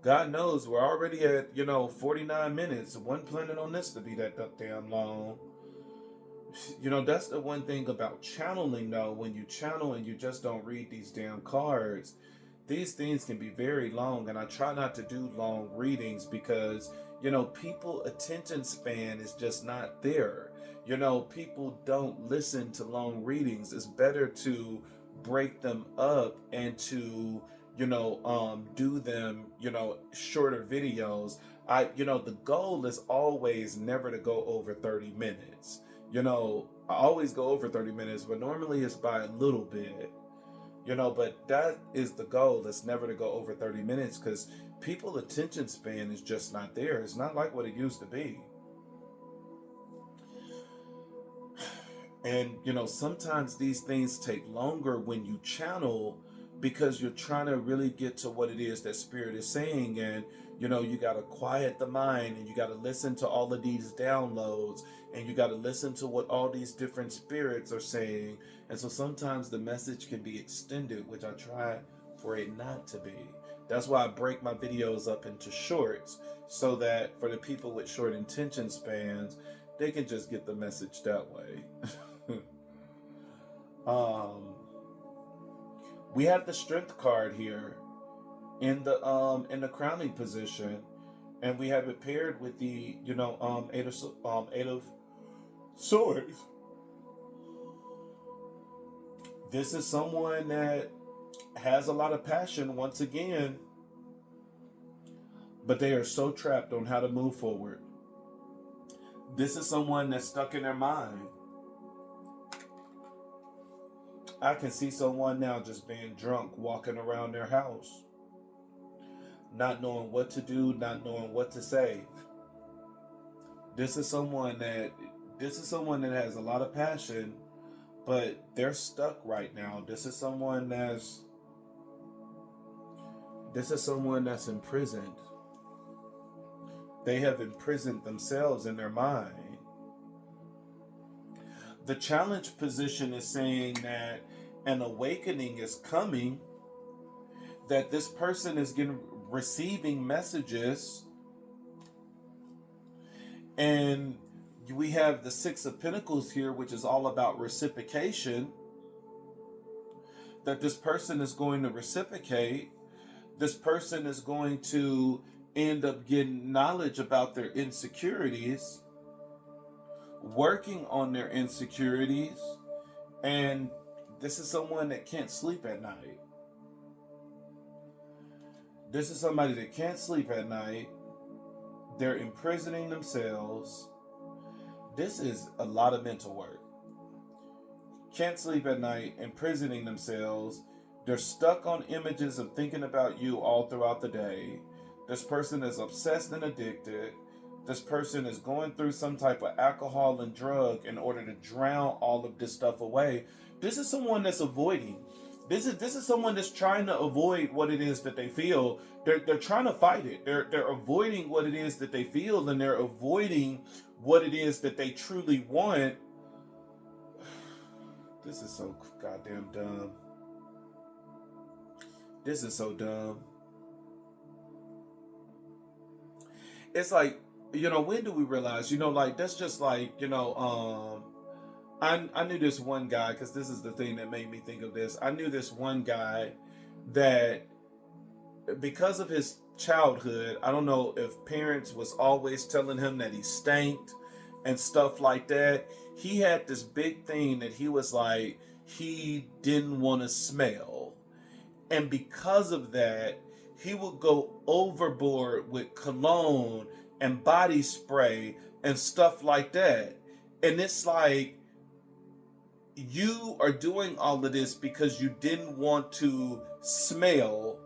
Speaker 1: God knows we're already at 49 minutes. One planning on this to be that damn long. That's the one thing about channeling, though. When you channel and you just don't read these damn cards, these things can be very long. And I try not to do long readings because, people attention span is just not there. People don't listen to long readings. It's better to break them up and to, do them, shorter videos. The goal is always never to go over 30 minutes. I always go over 30 minutes, but normally it's by a little bit. But that is the goal. It's never to go over 30 minutes because people attention span is just not there. It's not like what it used to be. And sometimes these things take longer when you channel because you're trying to really get to what it is that spirit is saying. And you got to quiet the mind, and you got to listen to all of these downloads, and you got to listen to what all these different spirits are saying. And so sometimes the message can be extended, which I try for it not to be. That's why I break my videos up into shorts, so that for the people with short attention spans, they can just get the message that way. We have the strength card here in the crowning position, and we have it paired with the eight of swords. This is someone that has a lot of passion once again, but they are so trapped on how to move forward. This is someone that's stuck in their mind. I can see someone now just being drunk, walking around their house, not knowing what to do, not knowing what to say. This is someone that has a lot of passion, but they're stuck right now. This is someone that's imprisoned. They have imprisoned themselves in their mind. The challenge position is saying that an awakening is coming, that this person is receiving messages, and we have the Six of Pentacles here, which is all about reciprocation, that this person is going to reciprocate. This person is going to end up getting knowledge about their insecurities, working on their insecurities, and this is someone that can't sleep at night. This is somebody that can't sleep at night. They're imprisoning themselves. This is a lot of mental work. Can't sleep at night, imprisoning themselves. They're stuck on images of thinking about you all throughout the day. This person is obsessed and addicted. This person is going through some type of alcohol and drug in order to drown all of this stuff away. This is someone that's avoiding. This is someone that's trying to avoid what it is that they feel. They're trying to fight it. They're avoiding what it is that they feel, and they're avoiding what it is that they truly want. This is so goddamn dumb. This is so dumb. It's like, when do we realize, that's just like, I knew this one guy, because this is the thing that made me think of this. I knew this one guy that, because of his childhood, I don't know if parents was always telling him that he stank and stuff like that. He had this big thing that he was like, he didn't want to smell. And because of that, he would go overboard with cologne and body spray and stuff like that. And it's like, you are doing all of this because you didn't want to smell,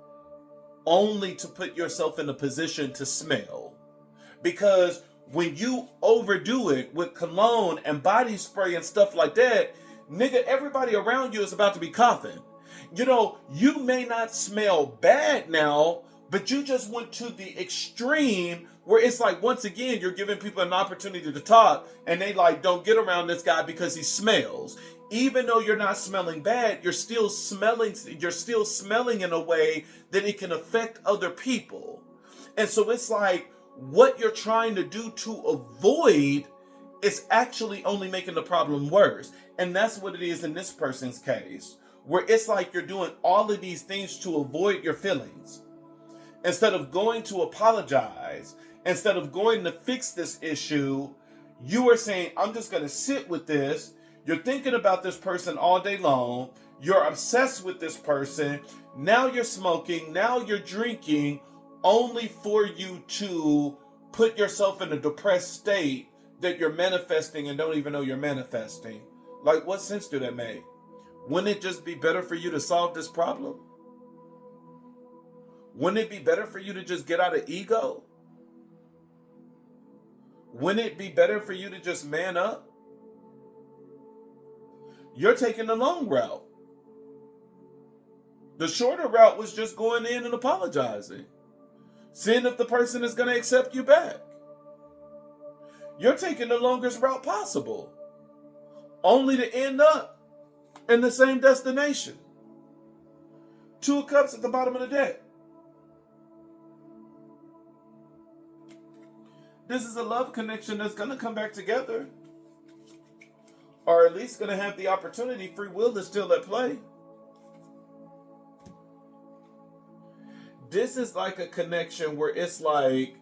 Speaker 1: only to put yourself in a position to smell. Because when you overdo it with cologne and body spray and stuff like that, nigga, everybody around you is about to be coughing. You may not smell bad now, but you just went to the extreme where it's like, once again, you're giving people an opportunity to talk, and they like, don't get around this guy because he smells. Even though you're not smelling bad, you're still smelling in a way that it can affect other people. And so it's like, what you're trying to do to avoid it's actually only making the problem worse. And that's what it is in this person's case, where it's like you're doing all of these things to avoid your feelings. Instead of going to apologize, instead of going to fix this issue, you are saying, I'm just going to sit with this. You're thinking about this person all day long. You're obsessed with this person. Now you're smoking. Now you're drinking, only for you to put yourself in a depressed state that you're manifesting and don't even know you're manifesting. Like, what sense do that make? Wouldn't it just be better for you to solve this problem? Wouldn't it be better for you to just get out of ego? Wouldn't it be better for you to just man up? You're taking the long route. The shorter route was just going in and apologizing, seeing if the person is going to accept you back. You're taking the longest route possible, only to end up in the same destination. 2 cups at the bottom of the deck. This is a love connection that's going to come back together. Or at least going to have the opportunity. Free will is still at play. This is like a connection where it's like,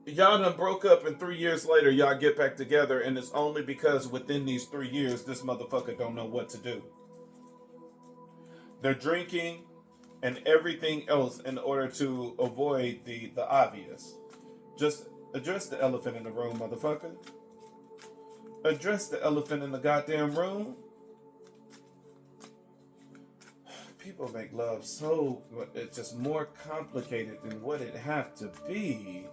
Speaker 1: y'all done broke up and 3 years later y'all get back together, and it's only because within these 3 years this motherfucker don't know what to do. They're drinking and everything else in order to avoid the obvious. Just address the elephant in the room, motherfucker. Address the elephant in the goddamn room. People make love so, it's just more complicated than what it have to be.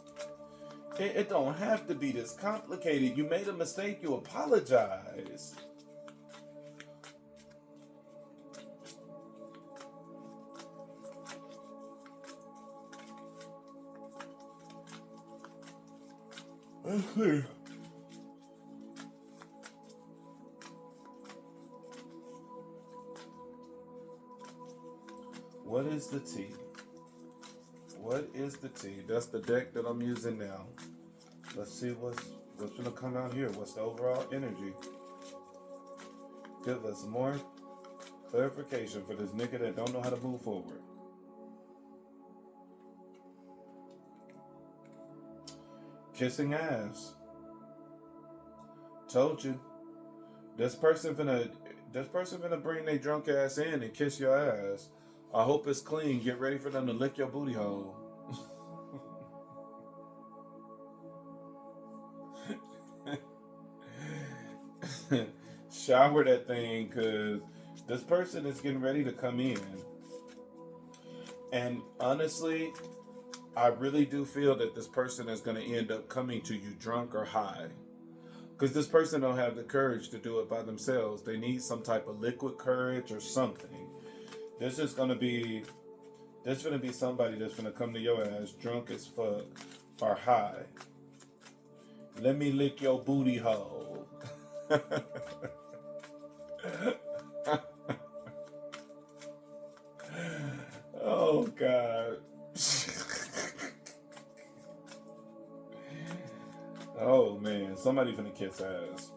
Speaker 1: It don't have to be this complicated. You made a mistake, you apologize. Let's see. What is the T? What is the T? That's the deck that I'm using now. Let's see what's gonna come out here. What's the overall energy? Give us more clarification for this nigga that don't know how to move forward. Kissing ass. Told you. This person finna bring their drunk ass in and kiss your ass. I hope it's clean. Get ready for them to lick your booty hole. Shower that thing, because this person is getting ready to come in. And honestly, I really do feel that this person is going to end up coming to you drunk or high. Because this person don't have the courage to do it by themselves. They need some type of liquid courage or something. This is going to be somebody that's going to come to your ass drunk as fuck or high. Let me lick your booty hole. Oh, God. Oh, man. Somebody finna kiss ass.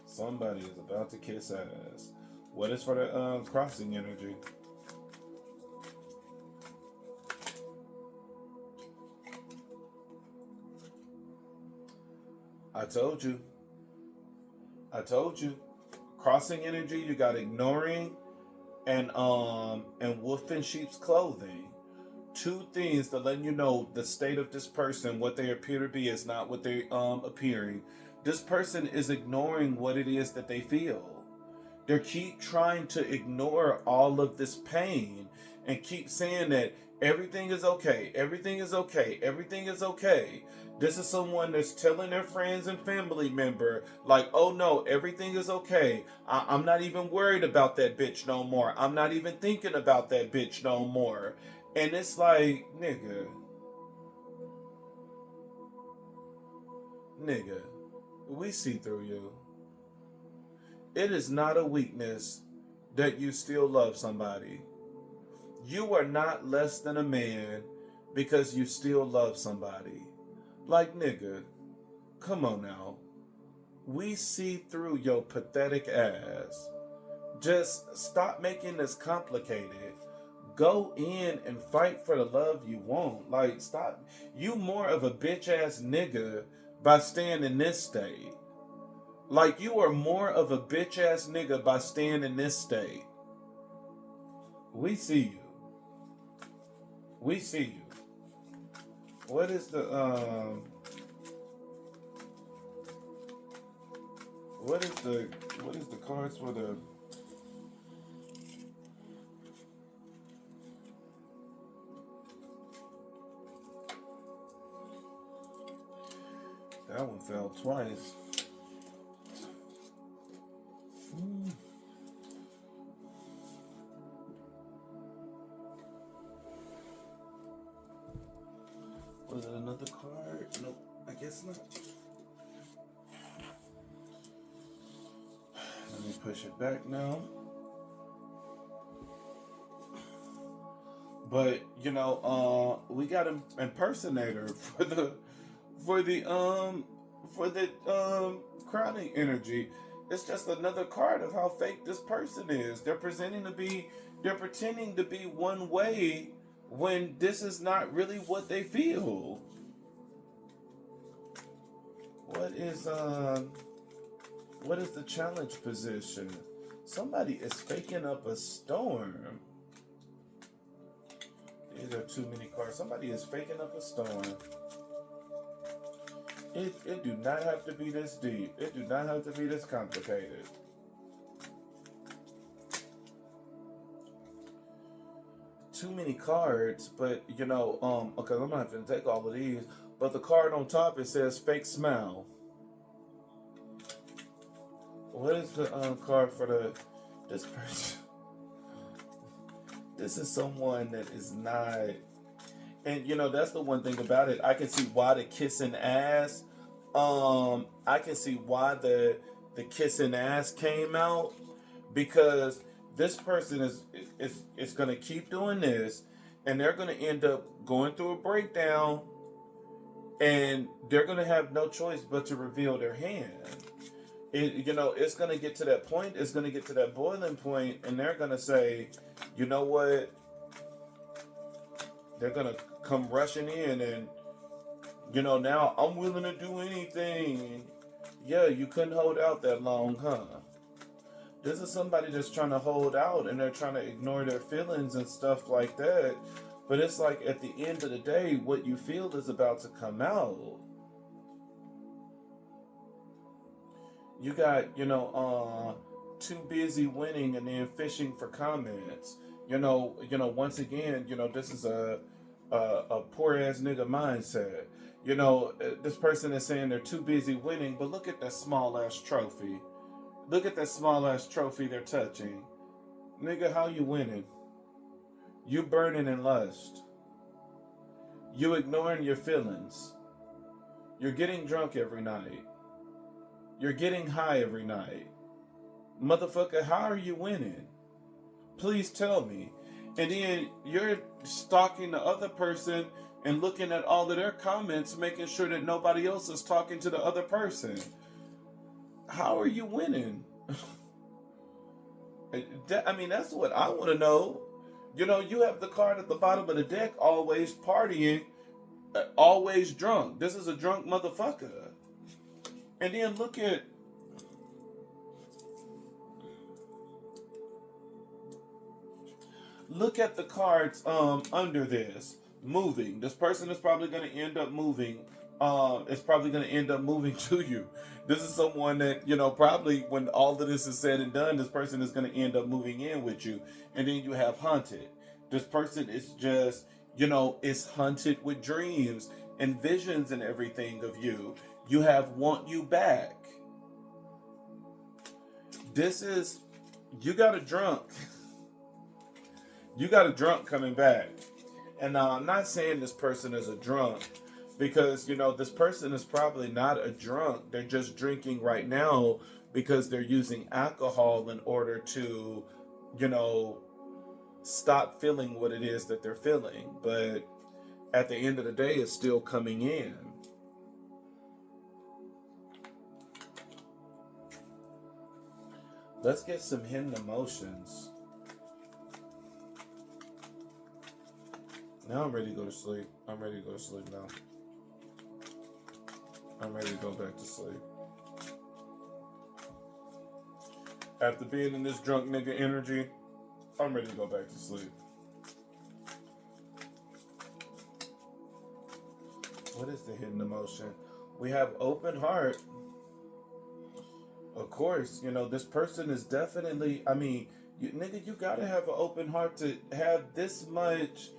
Speaker 1: Somebody is about to kiss ass. What is for the crossing energy? I told you. Crossing energy, you got ignoring and wolf in sheep's clothing. 2 things to let you know the state of this person. What they appear to be is not what they appearing. This person is ignoring what it is that they feel. They keep trying to ignore all of this pain and keep saying that everything is okay, everything is okay, everything is okay. This is someone that's telling their friends and family member, like, oh no, everything is okay. I'm not even worried about that bitch no more. I'm not even thinking about that bitch no more. And it's like, nigga, we see through you. It is not a weakness that you still love somebody. You are not less than a man because you still love somebody. Like, nigga, come on now. We see through your pathetic ass. Just stop making this complicated. Go in and fight for the love you want. Like, stop. You more of a bitch ass nigga by staying in this state. Like, you are more of a bitch ass nigga by staying in this state. We see you. We see you. What is the what is the cards for the that one fell twice. Was it another card? Nope, I guess not. Let me push it back now. But we got an impersonator for the crowding energy. It's just another card of how fake this person is. They're pretending to be one way when this is not really what they feel. What is the challenge position? Somebody is faking up a storm. These are too many cards. Somebody is faking up a storm. It do not have to be this deep. It do not have to be this complicated. Too many cards, but okay, I'm not gonna take all of these. But the card on top, it says fake smile. What is the card for this person? This is someone that is not, and that's the one thing about it. I can see why the kissing ass. I can see why the kissing ass came out, because this person is gonna keep doing this, and they're gonna end up going through a breakdown, and they're gonna have no choice but to reveal their hand. It's gonna get to that point. It's gonna get to that boiling point, and they're gonna say, you know what? They're gonna come rushing in, and now I'm willing to do anything. Yeah, you couldn't hold out that long, huh? This is somebody that's trying to hold out, and they're trying to ignore their feelings and stuff like that. But it's like, at the end of the day, what you feel is about to come out. You got, too busy winning and then fishing for comments. Once again, this is a poor ass nigga mindset. This person is saying they're too busy winning, but look at that small ass trophy. Look at that small ass trophy they're touching. Nigga, how you winning? You burning in lust. You ignoring your feelings. You're getting drunk every night. You're getting high every night. Motherfucker, how are you winning? Please tell me. And then you're stalking the other person and looking at all of their comments, making sure that nobody else is talking to the other person. How are you winning? That's what I want to know. You have the card at the bottom of the deck, always partying, always drunk. This is a drunk motherfucker. And then look at the cards under this. Moving. This person is probably going to end up moving. It's probably going to end up moving to you. This is someone that, probably when all of this is said and done, this person is going to end up moving in with you. And then you have hunted. This person is just, is hunted with dreams and visions and everything of you. You have want you back. You got a drunk. You got a drunk coming back. And I'm not saying this person is a drunk, because, this person is probably not a drunk. They're just drinking right now because they're using alcohol in order to, stop feeling what it is that they're feeling. But at the end of the day, it's still coming in. Let's get some hidden emotions. Now I'm ready to go to sleep. I'm ready to go to sleep now. I'm ready to go back to sleep. After being in this drunk nigga energy, I'm ready to go back to sleep. What is the hidden emotion? We have open heart. Of course, this person is definitely, nigga, you gotta have an open heart to have this much,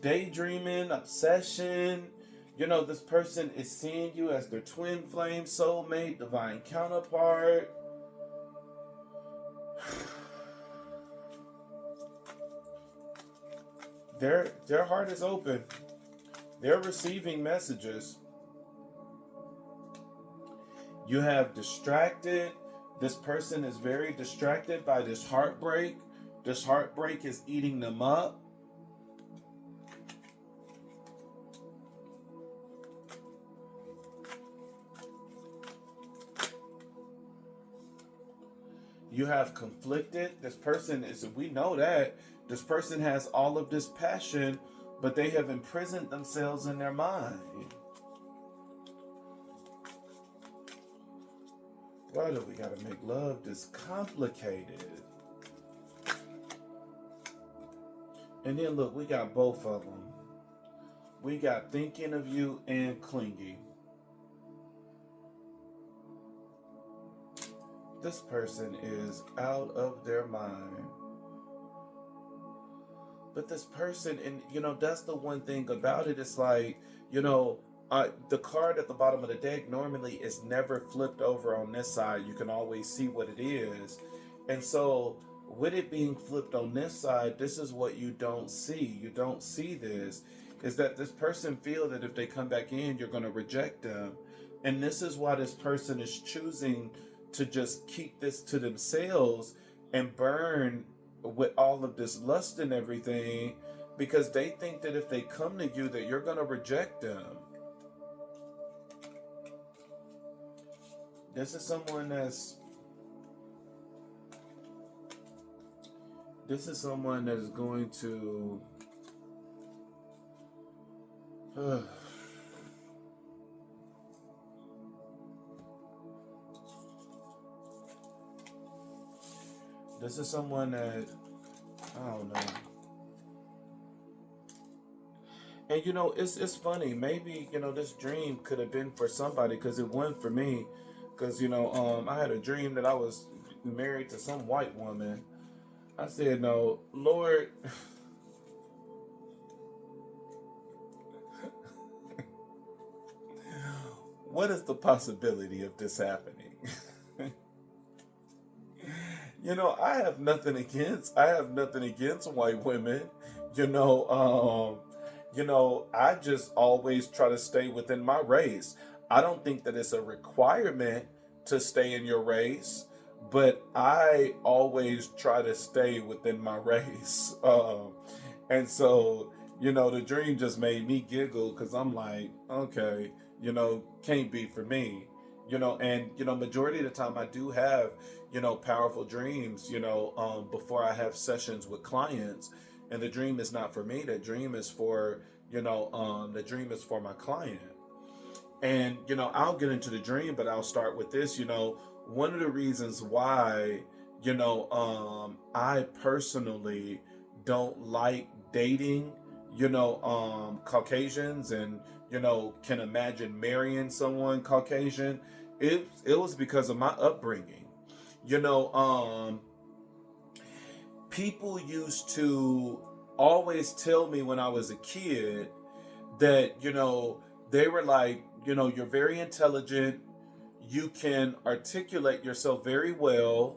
Speaker 1: daydreaming, obsession. This person is seeing you as their twin flame, soulmate, divine counterpart. Their heart is open. They're receiving messages. You have distracted. This person is very distracted by this heartbreak. This heartbreak is eating them up. You have conflicted. This person is, we know that. This person has all of this passion, but they have imprisoned themselves in their mind. Why do we gotta make love this complicated? And then look, we got both of them. We got thinking of you and clingy. This person is out of their mind. But this person, and that's the one thing about it. It's like, the card at the bottom of the deck normally is never flipped over on this side. You can always see what it is. And so with it being flipped on this side, this is what you don't see. You don't see this, is that this person feel that if they come back in, you're going to reject them. And this is why this person is choosing to just keep this to themselves and burn with all of this lust and everything, because they think that if they come to you that you're going to reject them. This is someone that is going to this is someone that, I don't know. And it's funny. Maybe this dream could have been for somebody, because it wasn't for me. Because I had a dream that I was married to some white woman. I said, no, Lord. What is the possibility of this happening? I have nothing against white women. I just always try to stay within my race. I don't think that it's a requirement to stay in your race, but I always try to stay within my race. And so, the dream just made me giggle, because I'm like, okay, can't be for me. And majority of the time I do have powerful dreams before I have sessions with clients, and the dream is not for me. The dream is for my client. And I'll get into the dream, but I'll start with this. One of the reasons why I personally don't like dating Caucasians, and can imagine marrying someone Caucasian, it was because of my upbringing. People used to always tell me when I was a kid that they were like, you're very intelligent, you can articulate yourself very well,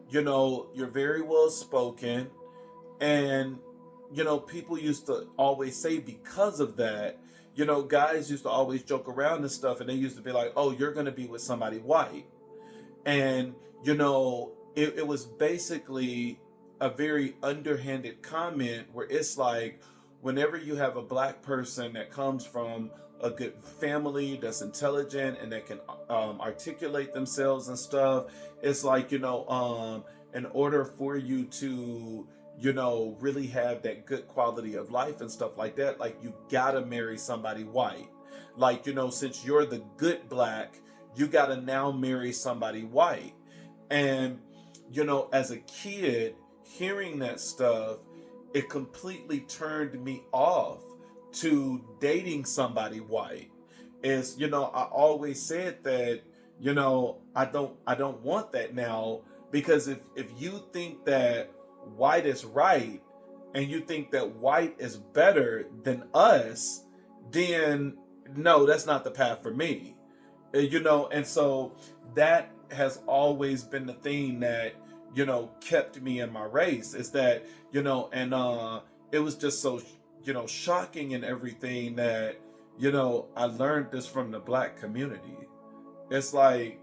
Speaker 1: you're very well spoken. And people used to always say, because of that, guys used to always joke around and stuff, and they used to be like, oh, you're going to be with somebody white. And it was basically a very underhanded comment, where it's like, whenever you have a black person that comes from a good family, that's intelligent and that can articulate themselves and stuff, it's like, in order for you to, really have that good quality of life and stuff like that, like you gotta marry somebody white. Like, since you're the good black, you gotta now marry somebody white. And, as a kid, hearing that stuff, it completely turned me off to dating somebody white. Is, I always said that, I don't want that now, because if you think that white is right and you think that white is better than us, then no, that's not the path for me. And so that has always been the thing that, kept me in my race, is that, and it was just so, shocking and everything that, I learned this from the black community. It's like,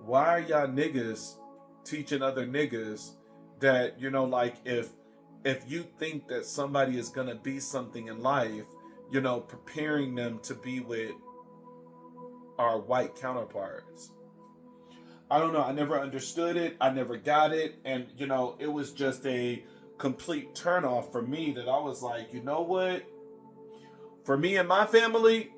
Speaker 1: why are y'all niggas teaching other niggas that, like, if you think that somebody is gonna be something in life, preparing them to be with our white counterparts. I don't know. I never understood it. I never got it. And, it was just a complete turnoff for me, that I was like, you know what? For me and my family,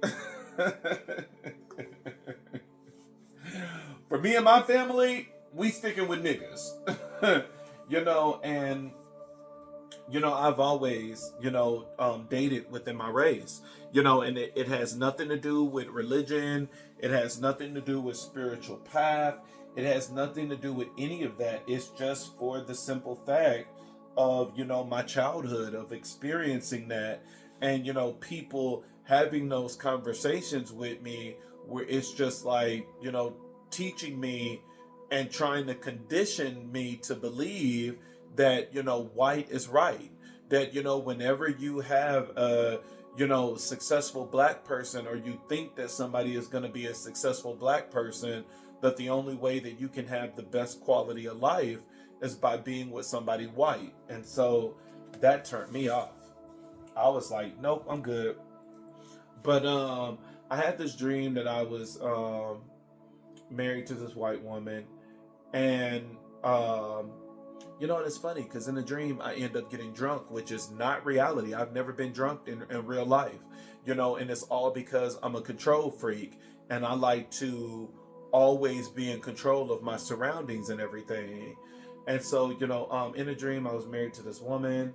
Speaker 1: for me and my family, we sticking with niggas. And I've always, dated within my race, and it has nothing to do with religion. It has nothing to do with spiritual path. It has nothing to do with any of that. It's just for the simple fact of, my childhood, of experiencing that, and, people having those conversations with me where it's just like, teaching me and trying to condition me to believe that, white is right. That, whenever you have a, successful black person, or you think that somebody is going to be a successful black person, that the only way that you can have the best quality of life is by being with somebody white. And so that turned me off. I was like, nope, I'm good. But I had this dream that I was married to this white woman, and and it's funny because in the dream I end up getting drunk, which is not reality. I've never been drunk in real life, and it's all because I'm a control freak, and I like to always be in control of my surroundings and everything. And so, in a dream I was married to this woman.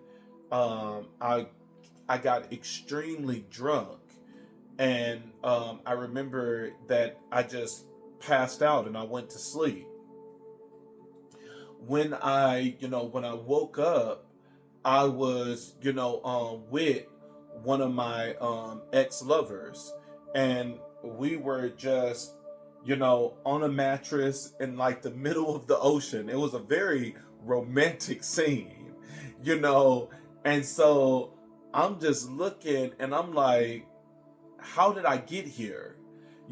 Speaker 1: I got extremely drunk, and I remember that I just passed out and I went to sleep. When I woke up, I was, with one of my ex-lovers, and we were just, on a mattress in like the middle of the ocean. It was a very romantic scene, you know, and so I'm just looking and I'm like, how did I get here?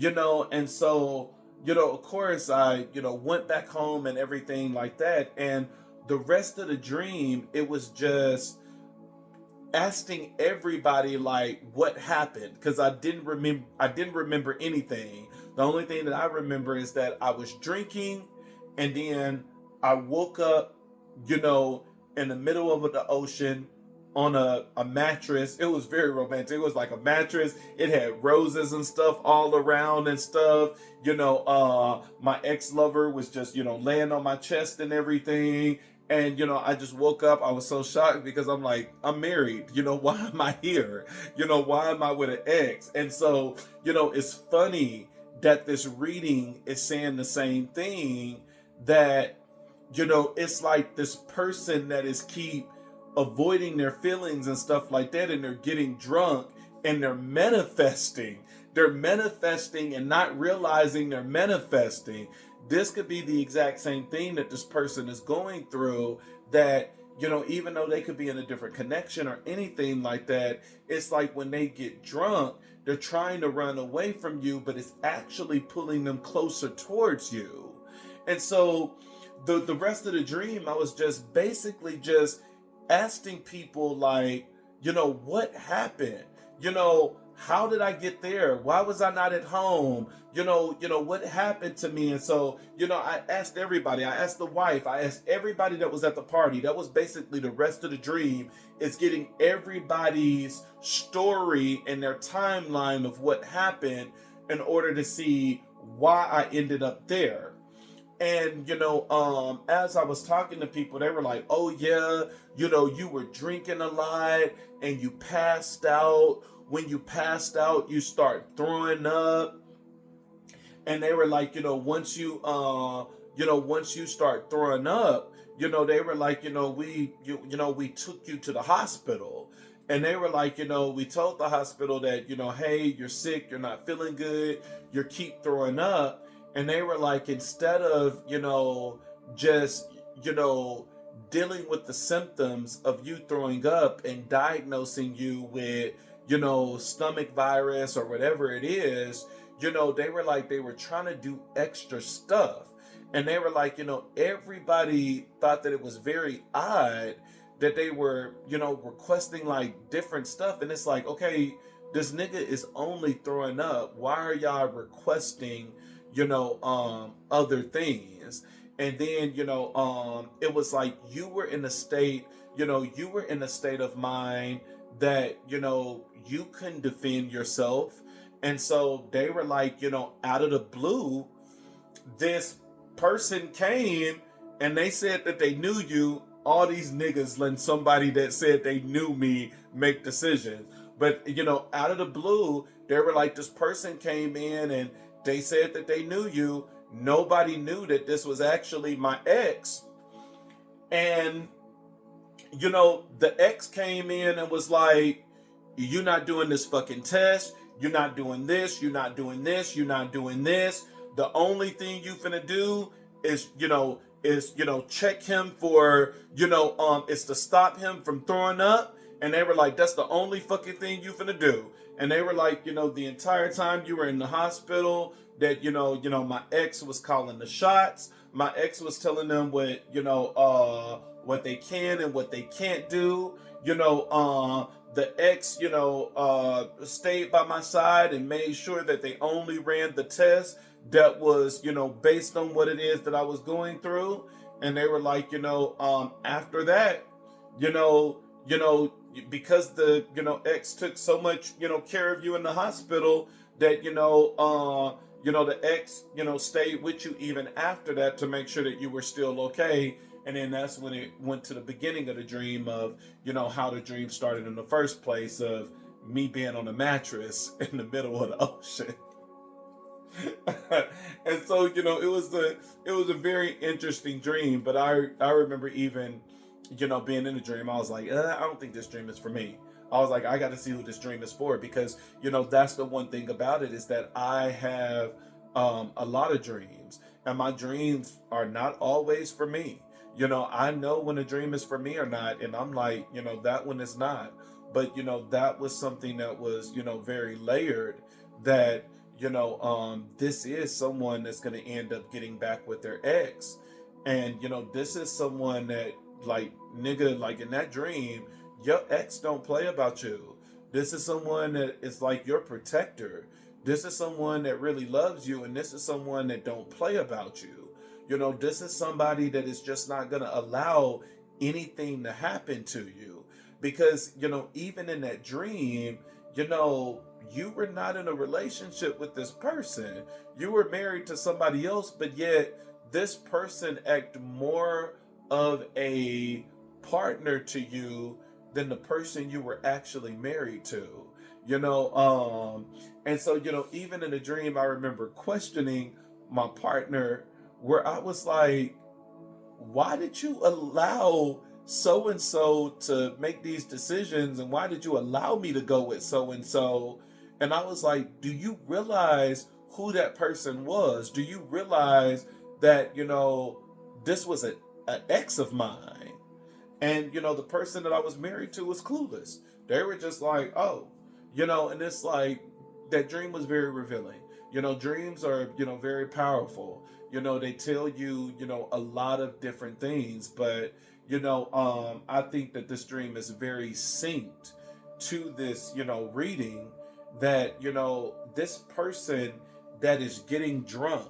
Speaker 1: And so, of course I, went back home and everything like that. And the rest of the dream, it was just asking everybody like what happened, because I didn't remember anything. The only thing that I remember is that I was drinking, and then I woke up, in the middle of the ocean on a mattress. It was very romantic. It was like a mattress. It had roses and stuff all around and stuff. My ex-lover was just, laying on my chest and everything. And, I just woke up. I was so shocked because I'm like, I'm married. Why am I here? Why am I with an ex? And so, it's funny that this reading is saying the same thing, that, it's like this person that is keep avoiding their feelings and stuff like that, and they're getting drunk and they're manifesting. They're manifesting and not realizing they're manifesting. This could be the exact same thing that this person is going through, that, even though they could be in a different connection or anything like that, it's like when they get drunk, they're trying to run away from you, but it's actually pulling them closer towards you. And so the rest of the dream, I was just basically just asking people like, what happened? How did I get there? Why was I not at home? What happened to me? And so, I asked everybody. I asked the wife. I asked everybody that was at the party. That was basically the rest of the dream, is getting everybody's story and their timeline of what happened in order to see why I ended up there. And as I was talking to people, they were like, "Oh yeah, you were drinking a lot and you passed out. When you passed out, you start throwing up." And they were like, once you start throwing up, they were like, we took you to the hospital. And they were like, we told the hospital that, hey, you're sick, you're not feeling good, you keep throwing up. And they were like, instead of, just, dealing with the symptoms of you throwing up and diagnosing you with, stomach virus or whatever it is, they were like, they were trying to do extra stuff. And they were like, everybody thought that it was very odd that they were, requesting like different stuff. And it's like, okay, this nigga is only throwing up. Why are y'all requesting, other things? And then, it was like you were in a state, you were in a state of mind that, you couldn't defend yourself. And so they were like, out of the blue, this person came and they said that they knew you. All these niggas letting somebody that said they knew me make decisions. But, out of the blue, they were like, this person came in and they said that they knew you. Nobody knew that this was actually my ex. And, the ex came in and was like, you're not doing this fucking test. You're not doing this. You're not doing this. You're not doing this. The only thing you finna do is, check him for, is to stop him from throwing up. And they were like, that's the only fucking thing you finna do. And they were like, the entire time you were in the hospital, that, my ex was calling the shots. My ex was telling them what they can and what they can't do. The ex, stayed by my side and made sure that they only ran the test that was, based on what it is that I was going through. And they were like, after that, you know, you know, because the, ex took so much, care of you in the hospital that, the ex, stayed with you even after that to make sure that you were still okay. And then that's when it went to the beginning of the dream of, how the dream started in the first place of me being on a mattress in the middle of the ocean. And so, it was a very interesting dream. But I remember even, being in the dream, I was like, I don't think this dream is for me. I was like, I got to see who this dream is for, because, that's the one thing about it, is that I have a lot of dreams, and my dreams are not always for me. I know when a dream is for me or not, and I'm like, that one is not. But, that was something that was, very layered, that, this is someone that's going to end up getting back with their ex. And, this is someone that, like, nigga, like in that dream, your ex don't play about you. This is someone that is like your protector. This is someone that really loves you, and this is someone that don't play about you. This is somebody that is just not going to allow anything to happen to you. Because, even in that dream, you were not in a relationship with this person. You were married to somebody else, but yet this person acted more of a partner to you than the person you were actually married to. And so, even in a dream, I remember questioning my partner, where I was like, why did you allow so and so to make these decisions, and why did you allow me to go with so and so? And I was like, do you realize who that person was? Do you realize that, this was an ex of mine? And, the person that I was married to was clueless. They were just like, oh, and it's like, that dream was very revealing. Dreams are, very powerful. They tell you, a lot of different things. But, I think that this dream is very synced, to this, reading, that, this person that is getting drunk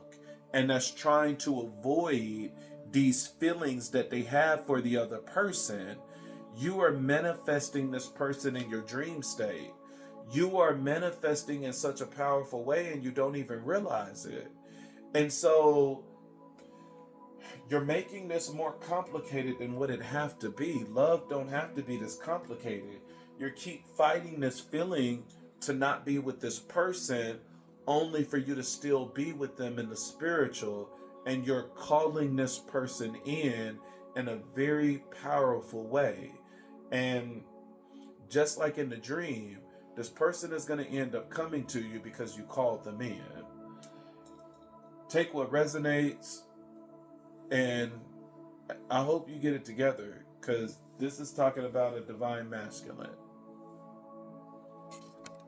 Speaker 1: and that's trying to avoid these feelings that they have for the other person, you are manifesting this person in your dream state. You are manifesting in such a powerful way and you don't even realize it. And so you're making this more complicated than what it have to be. Love don't have to be this complicated. You keep fighting this feeling to not be with this person only for you to still be with them in the spiritual, and you're calling this person in a very powerful way. And just like in the dream, this person is going to end up coming to you because you called them in. Take what resonates, and I hope you get it together, because this is talking about a divine masculine.